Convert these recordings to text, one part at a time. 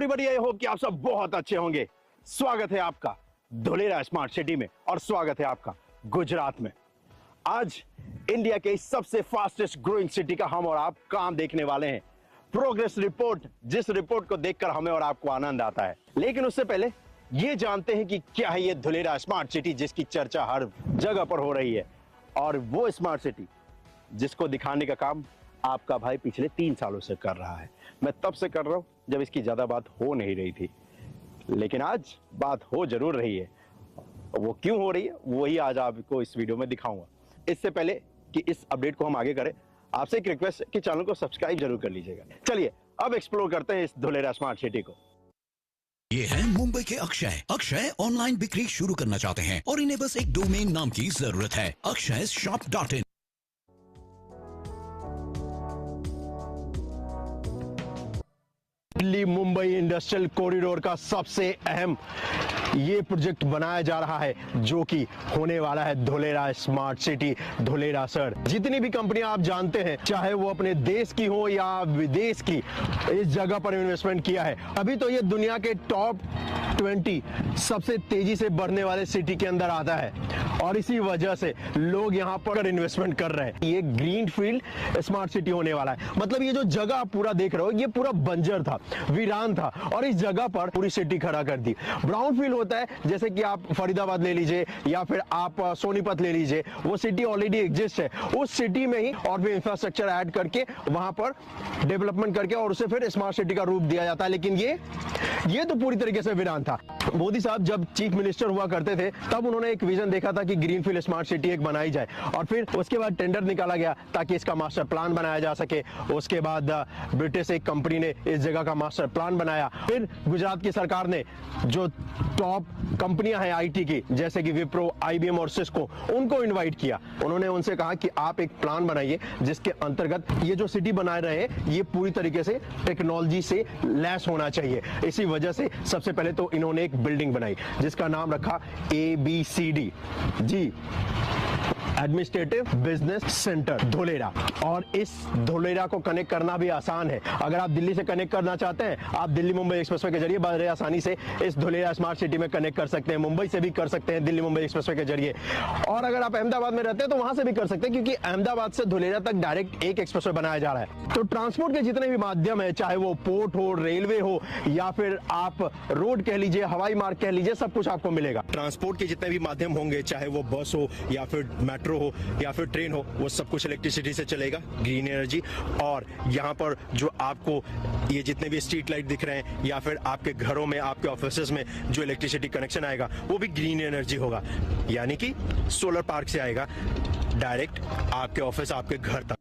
Everybody, I hope कि आप सब बहुत अच्छे होंगे। स्वागत है आपका धुलेरा स्मार्ट सिटी में और स्वागत है आपका गुजरात में। आज इंडिया के सबसे फास्टेस्ट ग्रोइंग सिटी का हम और आप काम देखने वाले हैं। प्रोग्रेस रिपोर्ट, जिस रिपोर्ट को देखकर हमें और आपको आनंद आता है। लेकिन उससे पहले ये जानते हैं कि क्या है ये धुलेरा स्मार्ट सिटी जिसकी चर्चा हर जगह पर हो रही है, और वो स्मार्ट सिटी जिसको दिखाने का काम आपका भाई पिछले 3 सालों से कर रहा है। मैं तब से कर रहा हूं जब इसकी ज्यादा बात हो नहीं रही थी, लेकिन आज बात हो जरूर रही है। वो क्यों हो रही है वही आज आपको इस वीडियो में दिखाऊंगा। इससे पहले कि इस अपडेट को हम आगे करें, आपसे एक रिक्वेस्ट है कि चैनल को सब्सक्राइब जरूर कर लीजिएगा। चलिए अब एक्सप्लोर करते हैं इस धुलेरा स्मार्ट सिटी को। ये है मुंबई के अक्षय। अक्षय ऑनलाइन बिक्री शुरू करना चाहते हैं और इन्हें बस एक डोमेन नाम की जरूरत है, akshayshop.in। Delhi Mumbai industrial corridor का सबसे अहम ये प्रोजेक्ट बनाया जा रहा है, जो कि होने वाला है Dholera smart city Dholera sir. जितनी भी कंपनियां आप जानते हैं, चाहे वो अपने देश की हो या विदेश की, इस जगह पर इन्वेस्टमेंट किया है। अभी तो ये दुनिया के टॉप 20 सबसे तेजी से बढ़ने वाले सिटी के अंदर आता है, और इसी वजह से लोग यहाँ पर इन्वेस्टमेंट कर रहे हैं। ये ग्रीन फील्ड स्मार्ट सिटी होने वाला है। मतलब ये जो जगह आप पूरा देख रहे हो, ये पूरा बंजर था, वीरान था, और इस जगह पर पूरी सिटी खड़ा कर दी। ब्राउन फील्ड होता है, जैसे कि आप फरीदाबाद ले लीजिए या फिर आप सोनीपत ले लीजिए, वो सिटी ऑलरेडी एग्जिस्ट है। उस सिटी में ही और भी इंफ्रास्ट्रक्चर ऐड करके वहां पर डेवलपमेंट करके और उसे फिर स्मार्ट सिटी का रूप दिया जाता है। लेकिन ये तो पूरी तरीके से वीरान था। मोदी साहब जब चीफ मिनिस्टर हुआ करते थे, तब उन्होंने एक विजन देखा था कि ग्रीनफील्ड स्मार्ट सिटी एक बनाई जाए, और फिर उसके बाद टेंडर निकाला गया ताकि इसका मास्टर प्लान बनाया जा सके। उसके बाद ब्रिटिश एक कंपनी ने इस जगह का मास्टर प्लान बनाया। फिर गुजरात की सरकार ने जो टॉप कंपनियां हैं आईटी की, जैसे कि विप्रो, आईबीएम और सिस्को, उनको इन्वाइट किया। उन्होंने उनसे कहा कि आप एक प्लान बनाइए जिसके अंतर्गत ये जो सिटी बना रहे हैं ये पूरी तरीके से टेक्नोलॉजी से लैस होना चाहिए। इसी वजह से सबसे पहले तो इन्होंने एक बिल्डिंग बनाई जिसका नाम रखा ABCD जी, एडमिनिस्ट्रेटिव बिजनेस सेंटर धुलेरा। और इस धुलेरा को कनेक्ट करना भी आसान है। अगर आप दिल्ली से कनेक्ट करना चाहते हैं, आप दिल्ली मुंबई एक्सप्रेसवे के जरिए बड़े आसानी से इस धुलेरा स्मार्ट सिटी में कनेक्ट कर सकते हैं। मुंबई से भी कर सकते हैं दिल्ली मुंबई एक्सप्रेसवे के जरिए, और अगर आप अहमदाबाद में रहते हैं तो वहां से भी कर सकते हैं, क्योंकि अहमदाबाद से धुलेरा तक डायरेक्ट एक एक्सप्रेसवे बनाया जा रहा है। तो ट्रांसपोर्ट के जितने भी माध्यम है, चाहे वो पोर्ट हो, रेलवे हो, या फिर आप रोड कह लीजिए, हवाई मार्ग कह लीजिए, सब कुछ आपको मिलेगा। ट्रांसपोर्ट के जितने भी माध्यम होंगे, चाहे वो बस हो या फिर मेट्रो हो या फिर ट्रेन हो, वो सब कुछ इलेक्ट्रिसिटी से चलेगा, ग्रीन एनर्जी। और यहाँ पर जो आपको ये जितने भी स्ट्रीट लाइट दिख रहे हैं या फिर आपके घरों में, आपके ऑफिसेज में जो इलेक्ट्रिसिटी कनेक्शन आएगा वो भी ग्रीन एनर्जी होगा, यानी कि सोलर पार्क से आएगा डायरेक्ट आपके ऑफिस, आपके घर तक।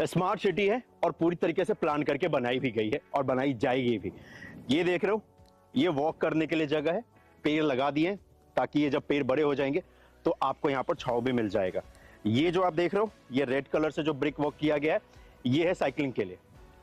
स्मार्ट सिटी है और पूरी तरीके से प्लान करके बनाई भी गई है और बनाई जाएगी भी। ये देख रहे हो, ये वॉक करने के लिए जगह है, पेड़ लगा दिए ताकि ये जब पेड़ बड़े हो जाएंगे तो आपको यहाँ पर छांव भी मिल जाएगा। ये जो आप देख रहे हो, ये रेड कलर से जो ब्रिक वॉक किया गया है, ये है साइकिलिंग के लिए,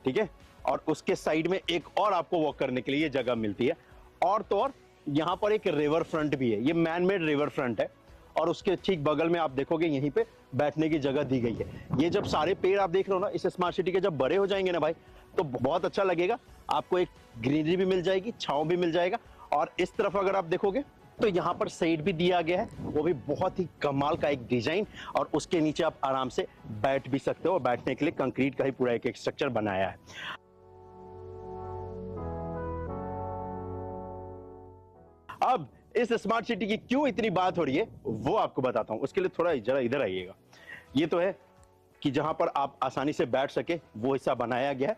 ठीक है। और उसके साइड में एक और आपको वॉक करने के लिए जगह मिलती है। और तो और यहाँ पर एक रिवर फ्रंट भी है, ये मैन मेड रिवर फ्रंट है, और उसके ठीक बगल में आप देखोगे यहीं पे बैठने की जगह दी गई है। ये जब सारे पेड़ आप देख रहे हो ना, इस स्मार्ट सिटी के जब बड़े हो जाएंगे ना भाई, तो बहुत अच्छा लगेगा। आपको एक ग्रीनरी भी मिल जाएगी, छांव भी मिल जाएगा। और इस तरफ अगर आप देखोगे तो यहाँ पर शेड भी दिया गया है, वो भी बहुत ही कमाल का एक डिजाइन, और उसके नीचे आप आराम से बैठ भी सकते हो। और बैठने के लिए कंक्रीट का ही पूरा एक स्ट्रक्चर बनाया है। अब इस स्मार्ट सिटी की क्यों इतनी बात हो रही है वो आपको बताता हूं। उसके लिए थोड़ा जरा इधर आइएगा। ये तो है कि जहां पर आप आसानी से बैठ सके वो हिस्सा बनाया गया है।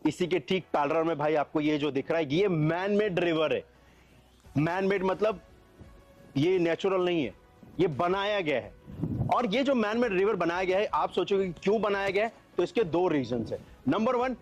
इसी के ठीक पैरेलल में भाई आपको ये जो दिख रहा है, ये मैन मेड रिवर है। मैन मेड मतलब ये नेचुरल नहीं है, ये बनाया गया है। और ये जो मैन मेड रिवर बनाया गया है, आप सोचोगे क्यों बनाया गया है, तो इसके 2 रीजंस है। नंबर 1,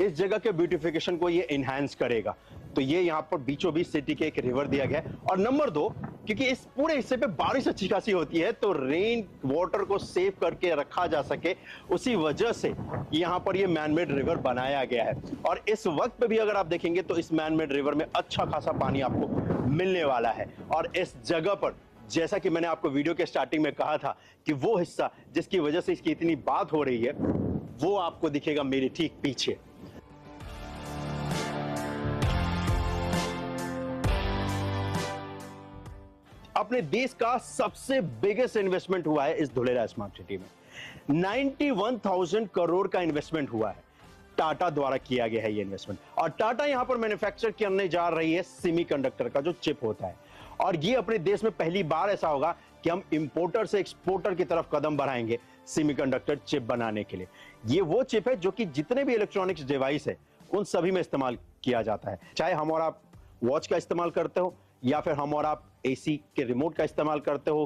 इस जगह के ब्यूटिफिकेशन को ये एनहांस करेगा, तो ये यहाँ पर बीचों बीच सिटी के एक रिवर दिया गया है। और नंबर 2, क्योंकि इस पूरे हिस्से पे बारिश अच्छी खासी होती है, तो रेन वाटर को सेव करके रखा जा सके, उसी वजह से यहाँ पर ये मैन मेड रिवर बनाया गया है। और इस वक्त पे भी अगर आप देखेंगे तो इस मैन मेड रिवर में अच्छा खासा पानी आपको मिलने वाला है। और इस जगह पर, जैसा कि मैंने आपको वीडियो के स्टार्टिंग में कहा था, कि वो हिस्सा जिसकी वजह से इसकी इतनी बात हो रही है, वो आपको दिखेगा मेरे ठीक पीछे। अपने देश का सबसे बिगेस्ट इन्वेस्टमेंट हुआ है इस धुलेरा स्मार्ट सिटी में। 91,000 करोड़ का इन्वेस्टमेंट हुआ है, टाटा द्वारा किया गया है ये इन्वेस्टमेंट। और टाटा यहां पर मैन्युफैक्चर करने जा रही है सेमीकंडक्टर का जो चिप होता है, और ये अपने देश में पहली बार ऐसा होगा कि हम इंपोर्टर से एक्सपोर्टर की तरफ कदम बढ़ाएंगे सेमीकंडक्टर चिप बनाने के लिए। ये वो चिप है जो कि जितने भी इलेक्ट्रॉनिक्स डिवाइस है उन सभी में इस्तेमाल किया जाता है, चाहे हम और आप वॉच का इस्तेमाल करते हो, या फिर हम और आप एसी के रिमोट का इस्तेमाल करते हो,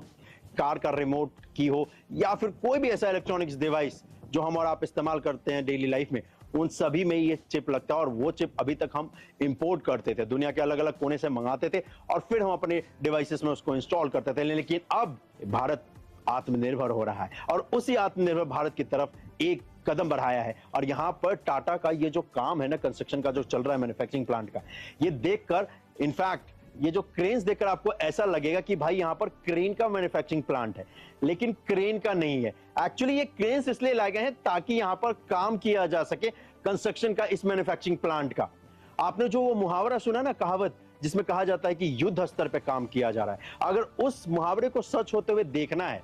कार का रिमोट की हो, या फिर कोई भी ऐसा इलेक्ट्रॉनिक्स डिवाइस जो हम और आप इस्तेमाल करते हैं डेली लाइफ में, उन सभी में ये चिप लगता है। और वो चिप अभी तक हम इंपोर्ट करते थे, दुनिया के अलग अलग कोने से मंगाते थे और फिर हम अपने डिवाइसेस में उसको इंस्टॉल करते थे। लेकिन अब भारत आत्मनिर्भर हो रहा है और उसी आत्मनिर्भर भारत की तरफ एक कदम बढ़ाया है। और यहां पर टाटा का ये जो काम है ना, कंस्ट्रक्शन का जो चल रहा है मैन्युफैक्चरिंग प्लांट का, ये देखकर इनफैक्ट ये जो क्रेन्स देखकर आपको ऐसा लगेगा कि भाई यहां पर क्रेन का मैन्युफैक्चरिंग प्लांट है, लेकिन क्रेन का नहीं है। एक्चुअली ये क्रेन्स इसलिए लाए गए हैं ताकि यहां पर काम किया जा सके कंस्ट्रक्शन का, इस मैन्युफैक्चरिंग प्लांट का। आपने जो वो मुहावरा सुना ना, कहावत, जिसमें कहा जाता है कि युद्ध स्तर पर काम किया जा रहा है, अगर उस मुहावरे को सच होते हुए देखना है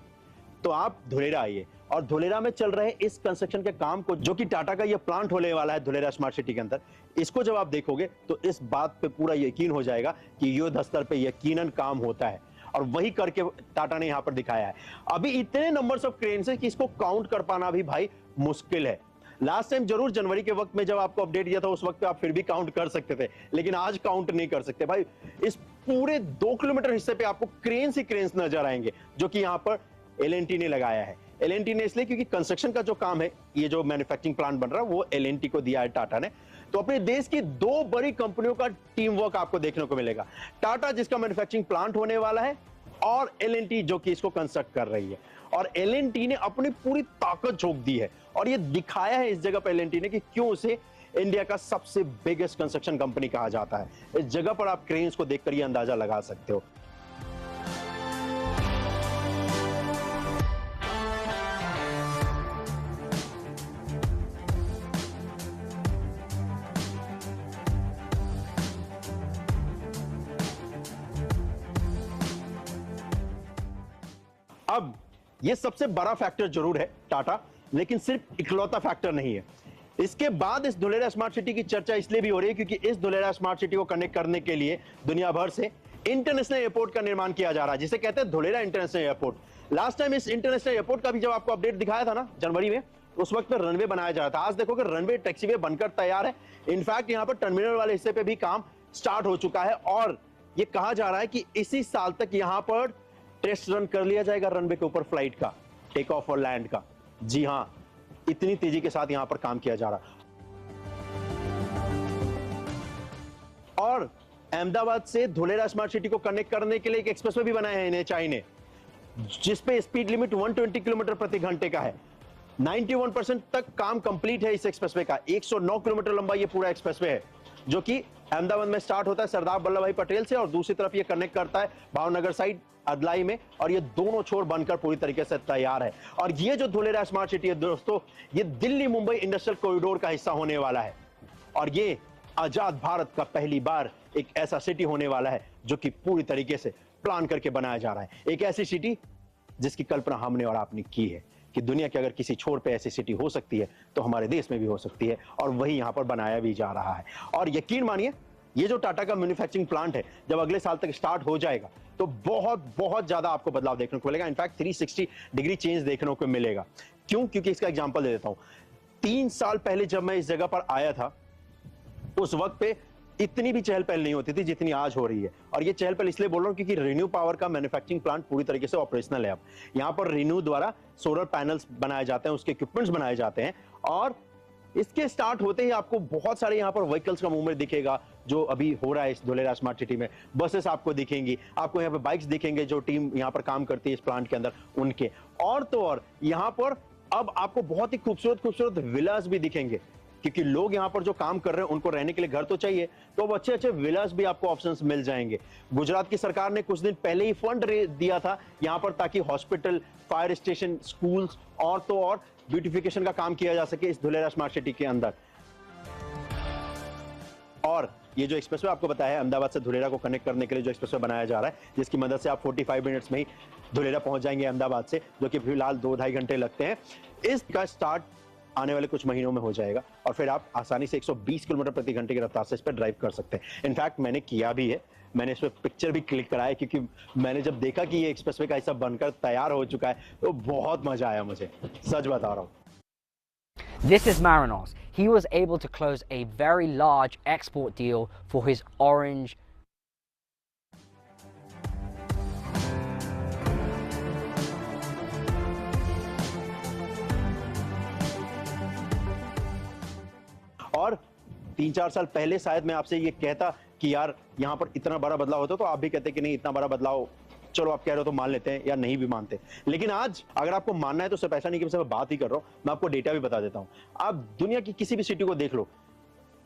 तो आप धुलेरा आइए और धुलेरा में चल रहे इस कंस्ट्रक्शन के काम को, जो कि टाटा का ये प्लांट होने वाला है धुलेरा स्मार्ट सिटी के अंदर, इसको जब आप देखोगे तो इस बात पे पूरा यकीन हो जाएगा कि युद्ध स्तर पे यकीनन काम होता है। और वही करके टाटा ने यहां पर दिखाया है। अभी इतने नंबर्स ऑफ क्रेन्स है कि इसको काउंट कर पाना भी भाई मुश्किल है। लास्ट टाइम जरूर जनवरी के वक्त में जब आपको अपडेट दिया था, उस वक्त पे आप फिर भी काउंट कर सकते थे, लेकिन आज काउंट नहीं कर सकते भाई। इस पूरे 2 किलोमीटर हिस्से पे आपको क्रेन्स ही क्रेन्स नजर आएंगे, जो कि यहाँ पर एल&टी ने लगाया है। एल&टी ने इसलिए क्योंकि कंस्ट्रक्शन का जो काम है, ये जो मैन्युफैक्चरिंग प्लांट बन रहा है, वो एल&टी को दिया है टाटा ने। तो अपने देश की 2 बड़ी कंपनियों का टीम वर्क आपको देखने को मिलेगा। टाटा जिसका मैन्युफैक्चरिंग प्लांट होने वाला है, और एल&टी जो कि इसको कंस्ट्रक्ट कर रही है। और एल&टी ने अपनी पूरी ताकत झोंक दी है और ये दिखाया है इस जगह पर एल&टी ने कि क्यों उसे इंडिया का सबसे बिगेस्ट कंस्ट्रक्शन कंपनी कहा जाता है। इस जगह पर आप क्रेन्स को देखकर ये अंदाजा लगा सकते हो। अब ये सबसे बड़ा फैक्टर जरूर है टाटा, लेकिन सिर्फ इकलौता फैक्टर नहीं है। इसके बाद इस धुलेरा स्मार्ट सिटी की चर्चा इसलिए भी हो रही है क्योंकि इस धुलेरा स्मार्ट सिटी को कनेक्ट करने के लिए दुनिया भर से इंटरनेशनल एयरपोर्ट का निर्माण किया जा रहा है, जिसे कहते हैं Dholera international airport. Last time इस इंटरनेशनल एयरपोर्ट का भी जब आपको अपडेट दिखाया था ना जनवरी में, उस वक्त पर रनवे बनाया जा रहा था। आज देखो कि रनवे टैक्सीवे बनकर तैयार है। इनफैक्ट यहाँ पर टर्मिनल वाले हिस्से पे भी काम स्टार्ट हो चुका है और ये कहा जा रहा है कि इसी साल तक यहाँ पर टेस्ट रन कर लिया जाएगा रनवे के ऊपर फ्लाइट का, टेक ऑफ और लैंड का। जी हां, इतनी तेजी के साथ यहां पर काम किया जा रहा है। और अहमदाबाद से धुलेरा स्मार्ट सिटी को कनेक्ट करने के लिए एक एक्सप्रेसवे भी बनाया है एनएचआई ने, जिस पे स्पीड लिमिट 120 किलोमीटर प्रति घंटे का है। 91% तक काम कंप्लीट है इस एक्सप्रेसवे का। 109 किलोमीटर लंबा ये पूरा एक्सप्रेसवे है, जो कि अहमदाबाद में स्टार्ट होता है सरदार वल्लभ भाई पटेल से और दूसरी तरफ ये कनेक्ट करता है भावनगर साइड अदलाई में, और ये दोनों छोर बनकर पूरी तरीके से तैयार है। और ये जो धुलेरा स्मार्ट सिटी है दोस्तों, ये दिल्ली मुंबई इंडस्ट्रियल कॉरिडोर का हिस्सा होने वाला है। और ये आजाद भारत का पहली बार एक ऐसा सिटी होने वाला है जो कि पूरी तरीके से प्लान करके बनाया जा रहा है। एक ऐसी सिटी जिसकी कल्पना हमने और आपने की है कि दुनिया के अगर किसी छोर पे ऐसी सिटी हो सकती है तो हमारे देश में भी हो सकती है, और वही यहां पर बनाया भी जा रहा है। और यकीन मानिए, ये जो टाटा का मैन्युफैक्चरिंग प्लांट है, जब अगले साल तक स्टार्ट हो जाएगा तो बहुत बहुत ज्यादा आपको बदलाव देखने को मिलेगा। इनफैक्ट 360 डिग्री चेंज देखने को मिलेगा। क्यों? क्योंकि इसका एग्जांपल दे देता हूं। 3 साल पहले जब मैं इस जगह पर आया था, उस वक्त पे इतनी भी चहल पहल नहीं होती थी जितनी आज हो रही है। और ये चहल पहल इसलिए बोल रहा हूं क्योंकि रिन्यू पावर का मैन्युफैक्चरिंग प्लांट पूरी तरीके से ऑपरेशनल है। अब यहां पर रिन्यू द्वारा सोलर पैनल्स बनाए जाते हैं, उसके इक्विपमेंट्स बनाए जाते हैं, और इसके स्टार्ट होते ही आपको बहुत सारे यहाँ पर व्हीकल्स का मूवमेंट दिखेगा जो अभी हो रहा है इस धुलेरा स्मार्ट सिटी में। बसेस आपको दिखेंगी, आपको यहाँ पे बाइक्स दिखेंगे जो टीम यहाँ पर काम करती है इस प्लांट के अंदर उनके। और तो और यहाँ पर अब आपको बहुत ही खूबसूरत खूबसूरत विलास भी दिखेंगे, क्योंकि लोग यहाँ पर जो काम कर रहे हैं उनको रहने के लिए घर तो चाहिए, तो अब अच्छे अच्छे विलास भी आपको ऑप्शंस मिल जाएंगे। गुजरात की सरकार ने कुछ दिन पहले ही फंड दिया था यहाँ पर, ताकि हॉस्पिटल, फायर स्टेशन, स्कूल्स और तो और ब्यूटिफिकेशन का काम किया जा सके इस धुलेरा स्मार्ट सिटी के अंदर। और ये जो एक्सप्रेसवे आपको बताया है अहमदाबाद से धुलेरा को कनेक्ट करने के लिए जो एक्सप्रेसवे बनाया जा रहा है, जिसकी मदद से आप 45 मिनट्स में ही धुलेरा पहुंच जाएंगे अहमदाबाद से, जो कि फिलहाल 2-2.5 घंटे लगते हैं। इसका स्टार्ट आने वाले कुछ महीनों में हो जाएगा और फिर आप आसानी से 120 किलोमीटर प्रति घंटे की रफ्तार से इस पर ड्राइव कर सकते हैं। इनफैक्ट मैंने किया भी है, मैंने इस पर पिक्चर भी क्लिक कराया, क्योंकि मैंने जब देखा कि ये एक्सप्रेसवे का हिस्सा बनकर तैयार हो चुका है तो बहुत मजा आया मुझे, सच बता रहा हूँ। This is Marinos. He was able to close a very large export deal for his orange और 3-4 साल पहले शायद मैं आपसे ये कहता कि यार यहाँ पर इतना बड़ा बदलाव होता तो आप भी कहते कि नहीं इतना बड़ा बदलाव, चलो आप कह रहे हो तो मान लेते हैं या नहीं भी मानते। लेकिन आज अगर आपको मानना है तो सिर्फ ऐसा नहीं कि मैं सिर्फ बात ही कर रहा हूँ, मैं आपको डेटा भी बता देता हूँ। आप दुनिया की किसी भी सिटी को देख लो,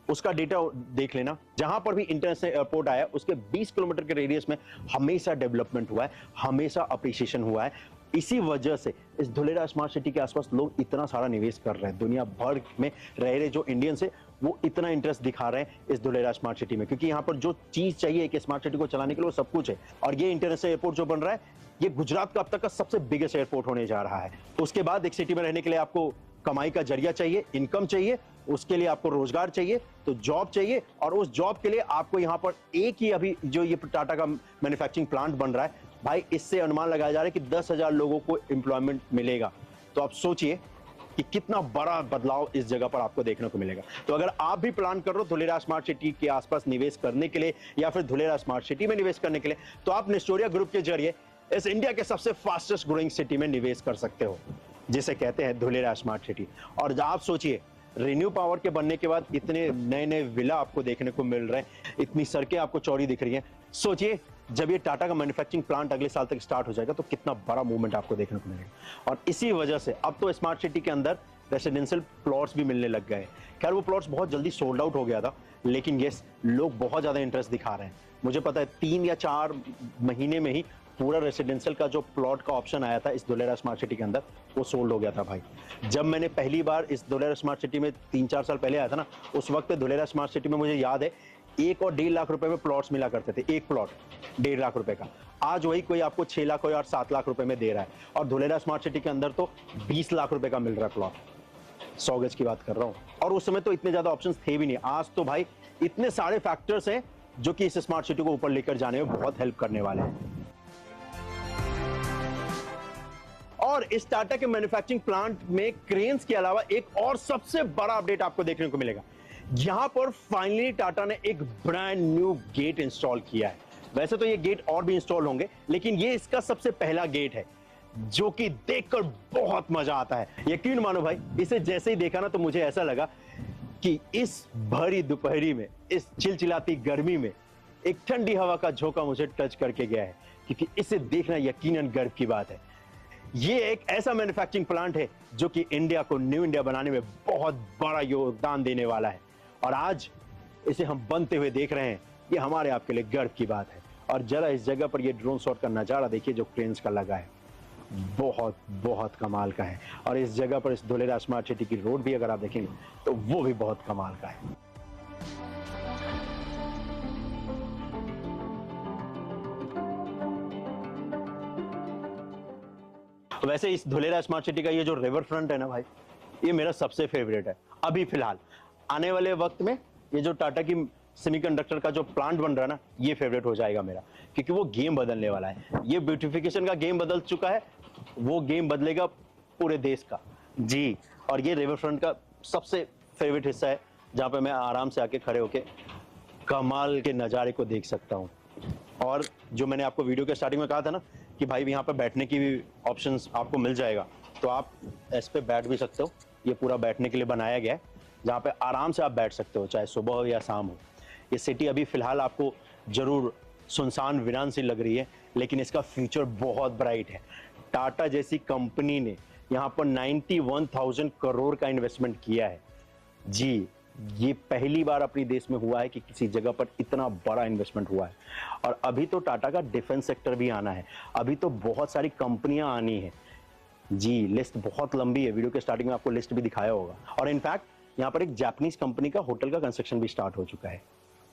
उसका डेटा देख लेना, जहां पर भी इंटरनेशनल एयरपोर्ट आया उसके 20 किलोमीटर के रेडियस में हमेशा डेवलपमेंट हुआ है, हमेशा अप्रिसिएशन हुआ है। इसी वजह से इस धुलेरा स्मार्ट सिटी के आसपास लोग इतना सारा निवेश कर रहे हैं। दुनिया भर में रह रहे जो इंडियंस है वो इतना इंटरेस्ट दिखा रहे हैं इस धुलेरा स्मार्ट सिटी में, क्योंकि यहाँ पर जो चीज चाहिए एक स्मार्ट सिटी को चलाने के लिए वो सब कुछ है। और ये इंटरनेशनल एयरपोर्ट जो बन रहा है ये गुजरात का अब तक का सबसे बिगेस्ट एयरपोर्ट होने जा रहा है। उसके बाद एक सिटी में रहने के लिए आपको कमाई का जरिया चाहिए, इनकम चाहिए, उसके लिए आपको रोजगार चाहिए, तो जॉब चाहिए। और उस जॉब के लिए आपको यहाँ पर एक ही अभी जो ये टाटा का मैन्युफैक्चरिंग प्लांट बन रहा है भाई, इससे अनुमान लगाया जा रहा है कि 10,000 लोगों को एम्प्लॉयमेंट मिलेगा। तो आप सोचिए कि कितना बड़ा बदलाव इस जगह पर आपको देखने को मिलेगा। तो अगर आप भी प्लान कर रहे हो धुलेरा स्मार्ट सिटी के आसपास निवेश करने के लिए या फिर धुलेरा स्मार्ट सिटी में निवेश करने के लिए, तो आप नेस्टोरिया ग्रुप के जरिए इस इंडिया के सबसे फास्टेस्ट ग्रोइंग सिटी में निवेश कर सकते हो, जिसे कहते हैं धुलेरा स्मार्ट सिटी। और आप सोचिए रिन्यू पावर के बनने के बाद इतने नए नए विला आपको देखने को मिल रहे हैं, इतनी सड़कें आपको चौड़ी दिख रही हैं। सोचिए जब ये टाटा का मैन्युफैक्चरिंग प्लांट अगले साल तक स्टार्ट हो जाएगा तो कितना बड़ा मूवमेंट आपको देखने को मिलेगा। और इसी वजह से अब तो स्मार्ट सिटी के अंदर रेसिडेंशियल प्लॉट्स भी मिलने लग गए। खैर वो प्लॉट्स बहुत जल्दी सोल्ड आउट हो गया था, लेकिन यस लोग बहुत ज्यादा इंटरेस्ट दिखा रहे हैं। मुझे पता है 3 या 4 महीने में ही पूरा रेसिडेंशियल का जो प्लॉट का ऑप्शन आया था इस धुलेरा स्मार्ट सिटी के अंदर वो सोल्ड हो गया था भाई। जब मैंने पहली बार इस धुलेरा स्मार्ट सिटी में 3-4 साल पहले आया था ना, उस वक्त धुलेरा स्मार्ट सिटी में मुझे याद है 1 और 1.5 लाख रुपए में प्लॉट्स मिला करते थे, एक प्लॉट 1.5 लाख रुपए का। आज वही कोई आपको 6 लाख और 7 लाख रुपए में दे रहा है। और धुलेरा स्मार्ट सिटी के अंदर तो 20 लाख रुपए का मिल रहा है प्लॉट। 100 गज की बात कर रहा हूँ। और उस समय तो इतने ज्यादा ऑप्शंस थे भी नहीं। आज तो भाई इतने सारे फैक्टर्स हैं जो कि इस स्मार्ट सिटी को ऊपर लेकर जाने में बहुत हेल्प करने वाले हैं। और इस टाटा के मैन्युफैक्चरिंग प्लांट में क्रेन्स के अलावा एक और सबसे बड़ा अपडेट आपको देखने को मिलेगा। यहां पर फाइनली टाटा ने एक ब्रांड न्यू गेट इंस्टॉल किया है। वैसे तो ये गेट और भी इंस्टॉल होंगे, लेकिन ये इसका सबसे पहला गेट है जो कि देखकर बहुत मजा आता है। यकीन मानो भाई, इसे जैसे ही देखा ना तो मुझे ऐसा लगा कि इस भरी दोपहरी में, इस चिलचिलाती गर्मी में एक ठंडी हवा का झोंका मुझे टच करके गया है, क्योंकि इसे देखना यकीनन गर्व की बात है। ये एक ऐसा मैन्युफैक्चरिंग प्लांट है जो कि इंडिया को न्यू इंडिया बनाने में बहुत बड़ा योगदान देने वाला है। और आज इसे हम बनते हुए देख रहे हैं, ये हमारे आपके लिए गर्व की बात है। और जरा इस जगह पर ये ड्रोन शॉट का नजारा देखिए जो क्रेन्स का लगा है, बहुत बहुत कमाल का है। और इस जगह पर इस धुलेरा स्मार्ट सिटी की रोड भी अगर आप देखेंगे तो वो भी बहुत कमाल का है। वैसे इस धुलेरा स्मार्ट सिटी का ये जो रिवर फ्रंट है ना भाई, ये मेरा सबसे फेवरेट है अभी फिलहाल। आने वाले वक्त में ये जो टाटा की सेमीकंडक्टर का जो प्लांट बन रहा है ना, ये फेवरेट हो जाएगा मेरा, क्योंकि वो गेम बदलने वाला है। ये ब्यूटिफिकेशन का गेम बदल चुका है, वो गेम बदलेगा पूरे देश का जी। और ये रिवर फ्रंट का सबसे फेवरेट हिस्सा है जहाँ पे मैं आराम से आके खड़े होके कमाल के नज़ारे को देख सकता हूँ। और जो मैंने आपको वीडियो के स्टार्टिंग में कहा था ना कि भाई यहाँ पे बैठने की भी ऑप्शंस आपको मिल जाएगा, तो आप इस पे बैठ भी सकते हो। ये पूरा बैठने के लिए बनाया गया है, जहाँ पे आराम से आप बैठ सकते हो, चाहे सुबह हो या शाम हो। ये सिटी अभी फिलहाल आपको जरूर सुनसान वीरान सी लग रही है, लेकिन इसका फ्यूचर बहुत ब्राइट है। टाटा जैसी कंपनी ने यहाँ पर 91,000 करोड़ का इन्वेस्टमेंट किया है जी। ये पहली बार अपने देश में हुआ है कि किसी जगह पर इतना बड़ा इन्वेस्टमेंट हुआ है। और अभी तो टाटा का डिफेंस सेक्टर भी आना है, अभी तो बहुत सारी कंपनियां आनी है जी। लिस्ट बहुत लंबी है, वीडियो के स्टार्टिंग में आपको लिस्ट भी दिखाया होगा। और इनफैक्ट यहाँ पर एक जापानीज कंपनी का होटल का कंस्ट्रक्शन भी स्टार्ट हो चुका है।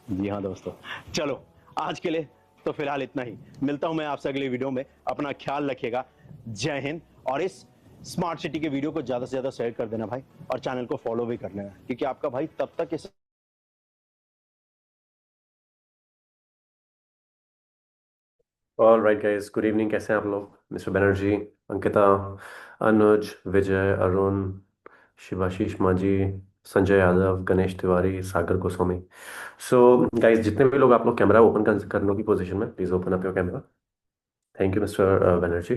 जी हाँ दोस्तों, चलो आज के लिए तो फिलहाल इतना ही। मिलता हूं मैं आपसे अगले वीडियो में। अपना ख्याल रखिएगा। जय हिंद। और इस स्मार्ट सिटी के वीडियो को ज्यादा से ज्यादा शेयर कर देना भाई, और चैनल को फॉलो भी कर लेना, क्योंकि आपका भाई तब तक इस all right guys, good evening. कैसे हैं आप लोग? मिस्टर बनर्जी, अंकिता, अनुज, विजय, अरुण, शिवाशीष मांझी, संजय यादव, गणेश तिवारी, सागर गोस्वामी। सो गाइस, जितने भी लोग आप लोग कैमरा ओपन करने की पोजीशन में, please open up your camera. Thank you mister Banerjee.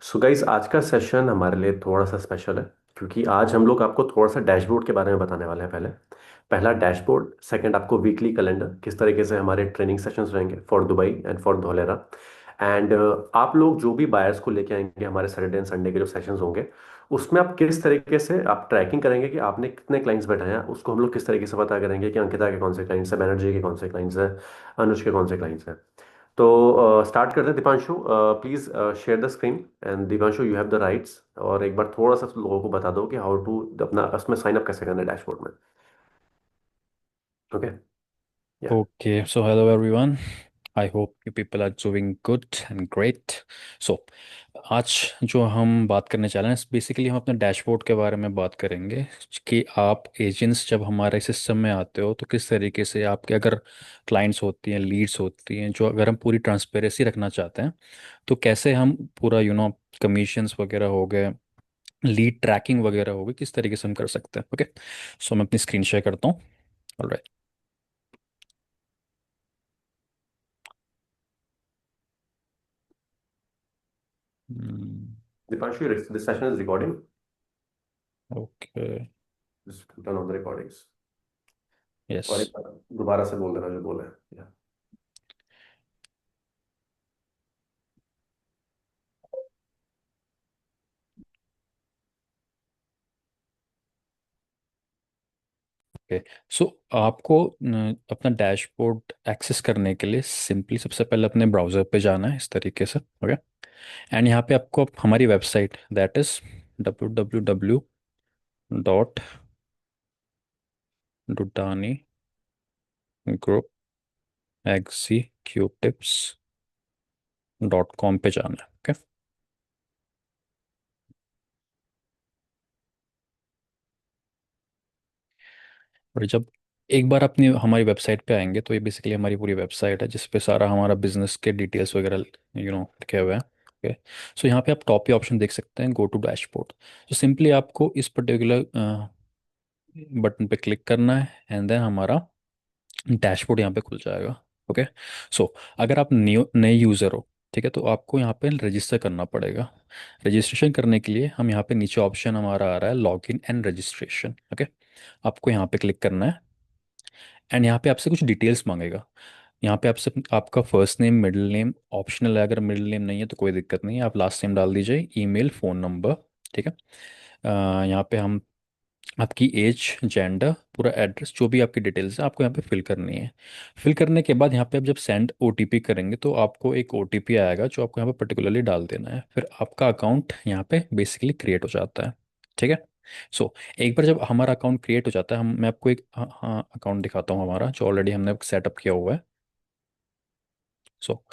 So guys, आज का सेशन हमारे लिए थोड़ा सा स्पेशल है, क्योंकि आज हम लोग आपको थोड़ा सा डैशबोर्ड के बारे में बताने वाले हैं। पहला डैशबोर्ड, सेकंड आपको वीकली कैलेंडर, किस तरीके से हमारे ट्रेनिंग सेशंस रहेंगे for Dubai and for Dholera. And आप लोग जो भी बायर्स को लेके आएंगे हमारे सैटरडे एंड संडे के जो सेशंस होंगे, उसमें आप किस तरीके से आप ट्रैकिंग करेंगे कि आपने कितने क्लाइंट्स बैठाए हैं, उसको हम लोग किस तरीके से पता करेंगे कि अंकिता के कौन से क्लाइंट्स हैं, बैनर्जी के कौन से क्लाइंट्स हैं, अनुज के कौन से क्लाइंट्स हैं। तो स्टार्ट करते हैं। Deepanshu, please share the screen. And Deepanshu, you have the rights. और एक बार थोड़ा सा लोगों को बता दो कि हाउ टू अपना उसमें साइन अप कैसे करना है डैशबोर्ड में। ओके, या। Okay, so hello everyone. I hope you people are doing good and great. So, आज जो हम बात करने जा रहे हैं, बेसिकली हम अपने डैशबोर्ड के बारे में बात करेंगे कि आप एजेंट्स जब हमारे सिस्टम में आते हो तो किस तरीके से आपके अगर क्लाइंट्स होती हैं, लीड्स होती हैं, जो अगर हम पूरी ट्रांसपेरेंसी रखना चाहते हैं तो कैसे हम पूरा कमीशंस वगैरह हो गए, लीड ट्रैकिंग वगैरह हो गई, किस तरीके से हम कर सकते हैं। ओके, सो मैं अपनी स्क्रीन शेयर करता हूँ। Alright. Deepanshu, this session is recording. Okay. Just turn on the recordings. Yes. और एक बार दोबारा से बोल देना जो बोला है, या। ओके, सो आपको अपना डैशबोर्ड एक्सेस करने के लिए सिंपली सबसे पहले अपने ब्राउज़र पे जाना है इस तरीके से। ओके, एंड यहाँ पे आपको हमारी वेबसाइट दैट इज़ www.dutanigroupexecutives.com पे जाना है। ओके, और जब एक बार अपनी हमारी वेबसाइट पे आएंगे तो ये बेसिकली हमारी पूरी वेबसाइट है जिस पे सारा हमारा बिजनेस के डिटेल्स वगैरह लिखे हुए हैं। ओके, सो यहाँ पे आप टॉप पे ऑप्शन देख सकते हैं, गो टू डैशबोर्ड। तो सिंपली आपको इस पर्टिकुलर बटन पे क्लिक करना है एंड देन हमारा डैशबोर्ड यहाँ पे खुल जाएगा। ओके, सो अगर आप न्यू नए यूज़र हो, ठीक है, तो आपको यहाँ पे रजिस्टर करना पड़ेगा। रजिस्ट्रेशन करने के लिए हम यहाँ पे नीचे ऑप्शन हमारा आ रहा है log in and registration. Okay, आपको यहाँ पे क्लिक करना है एंड यहाँ पे आपसे कुछ डिटेल्स मांगेगा। यहाँ पे आपसे आपका first name, middle name optional है, अगर मिडिल नेम नहीं है तो कोई दिक्कत नहीं है, आप लास्ट नेम डाल दीजिए, ईमेल, फ़ोन नंबर। ठीक है, यहाँ पे हम आपकी एज, जेंडर, पूरा एड्रेस, जो भी आपकी डिटेल्स है आपको यहाँ पे फिल करनी है। फिल करने के बाद यहाँ पे आप जब सेंड ओटीपी करेंगे तो आपको एक ओटीपी आएगा जो आपको यहाँ पे पर्टिकुलरली डाल देना है, फिर आपका अकाउंट यहाँ पे बेसिकली क्रिएट हो जाता है। ठीक है, सो एक बार जब हमारा अकाउंट क्रिएट हो जाता है, हम मैं आपको एक अकाउंट दिखाता हूँ हमारा जो ऑलरेडी हमने सेटअप किया हुआ है। सो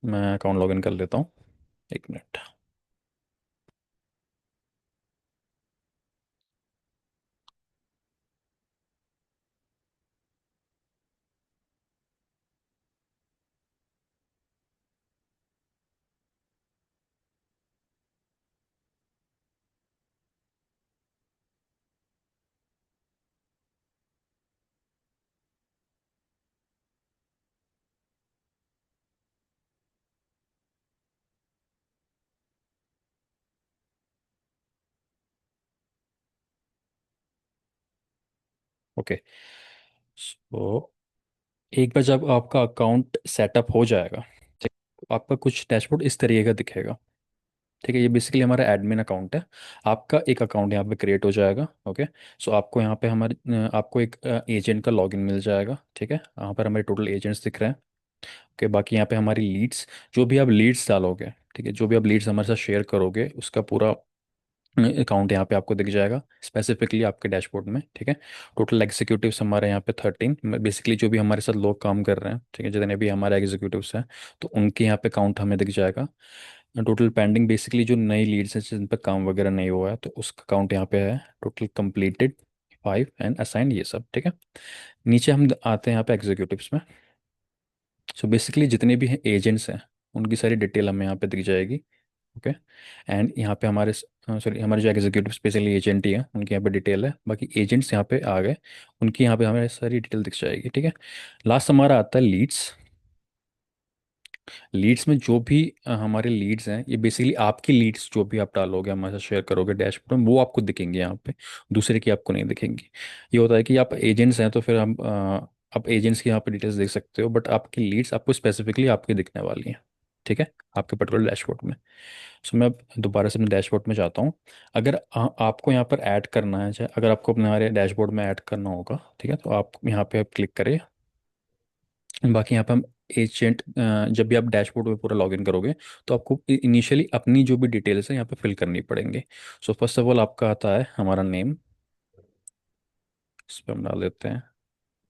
मैं अकाउंट लॉगिन कर लेता हूँ, एक मिनट। ओके, सो एक बार जब आपका अकाउंट सेटअप हो जाएगा, ठीक, तो आपका कुछ डैशबोर्ड इस तरीके का दिखेगा। ठीक है, ये बेसिकली हमारा एडमिन अकाउंट है। आपका एक अकाउंट यहाँ पे क्रिएट हो जाएगा। ओके, सो आपको यहाँ पे आपको एक एजेंट का लॉगिन मिल जाएगा। ठीक है, यहाँ पर हमारे टोटल एजेंट्स दिख रहे हैं। ओके, बाकी यहाँ पे हमारी लीड्स, जो भी आप लीड्स डालोगे, ठीक है, जो भी आप लीड्स हमारे साथ शेयर करोगे उसका पूरा अकाउंट यहाँ पे आपको दिख जाएगा स्पेसिफिकली आपके डैशबोर्ड में, ठीक है। टोटल एग्जीक्यूटिव्स हमारे यहाँ पे 13, बेसिकली जो भी हमारे साथ लोग काम कर रहे हैं, ठीक है, जितने भी हमारे एग्जीक्यूटिव्स हैं, तो उनके यहाँ पे काउंट हमें दिख जाएगा। टोटल पेंडिंग बेसिकली जो नई लीड्स हैं जिन पर काम वगैरह नहीं हुआ है, तो उसका काउंट यहाँ पे है। टोटल कंप्लीटेड 5 एंड असाइंड, ये सब, ठीक है। नीचे हम आते हैं यहाँ पे एग्जीक्यूटिव्स में। सो बेसिकली जितने भी हैं एजेंट्स हैं, उनकी सारी डिटेल हमें यहाँ पे दिख जाएगी। ओके। एंड यहाँ पे हमारे, सॉरी, हमारे जो एग्जीक्यूटिव स्पेशली एजेंट ही हैं उनकी यहाँ पे डिटेल है। बाकी एजेंट्स यहाँ पे आ गए, उनकी यहाँ पे हमें सारी डिटेल दिख जाएगी, ठीक है। लास्ट हमारा आता है लीड्स। लीड्स में जो भी हमारे लीड्स हैं, ये बेसिकली आपकी लीड्स जो भी आप डालोगे हमारे साथ शेयर करोगे डैशबोर्ड में, वो आपको दिखेंगे यहाँ पे, दूसरे की आपको नहीं दिखेंगी। ये होता है कि आप एजेंट्स हैं तो फिर हम आप एजेंट्स की यहाँ पे डिटेल्स देख सकते हो, बट आपकी लीड्स आपको स्पेसिफिकली आपकी दिखने वाली हैं, ठीक है, आपके पर्टिकुलर डैशबोर्ड में। सो मैं अब दोबारा से अपने डैशबोर्ड में जाता हूँ। अगर आपको यहाँ पर ऐड करना है, चाहे अगर आपको अपने हमारे डैशबोर्ड में ऐड करना होगा, ठीक है, तो आप यहाँ पे आप क्लिक करें। बाकी यहाँ पे हम एजेंट, जब भी आप डैशबोर्ड में पूरा लॉगिन करोगे, तो आपको इनिशियली अपनी जो भी डिटेल्स है यहाँ पे फिल करनी पड़ेंगे। सो फर्स्ट ऑफ ऑल आपका आता है हमारा नेम, इस पर हम डाल देते हैं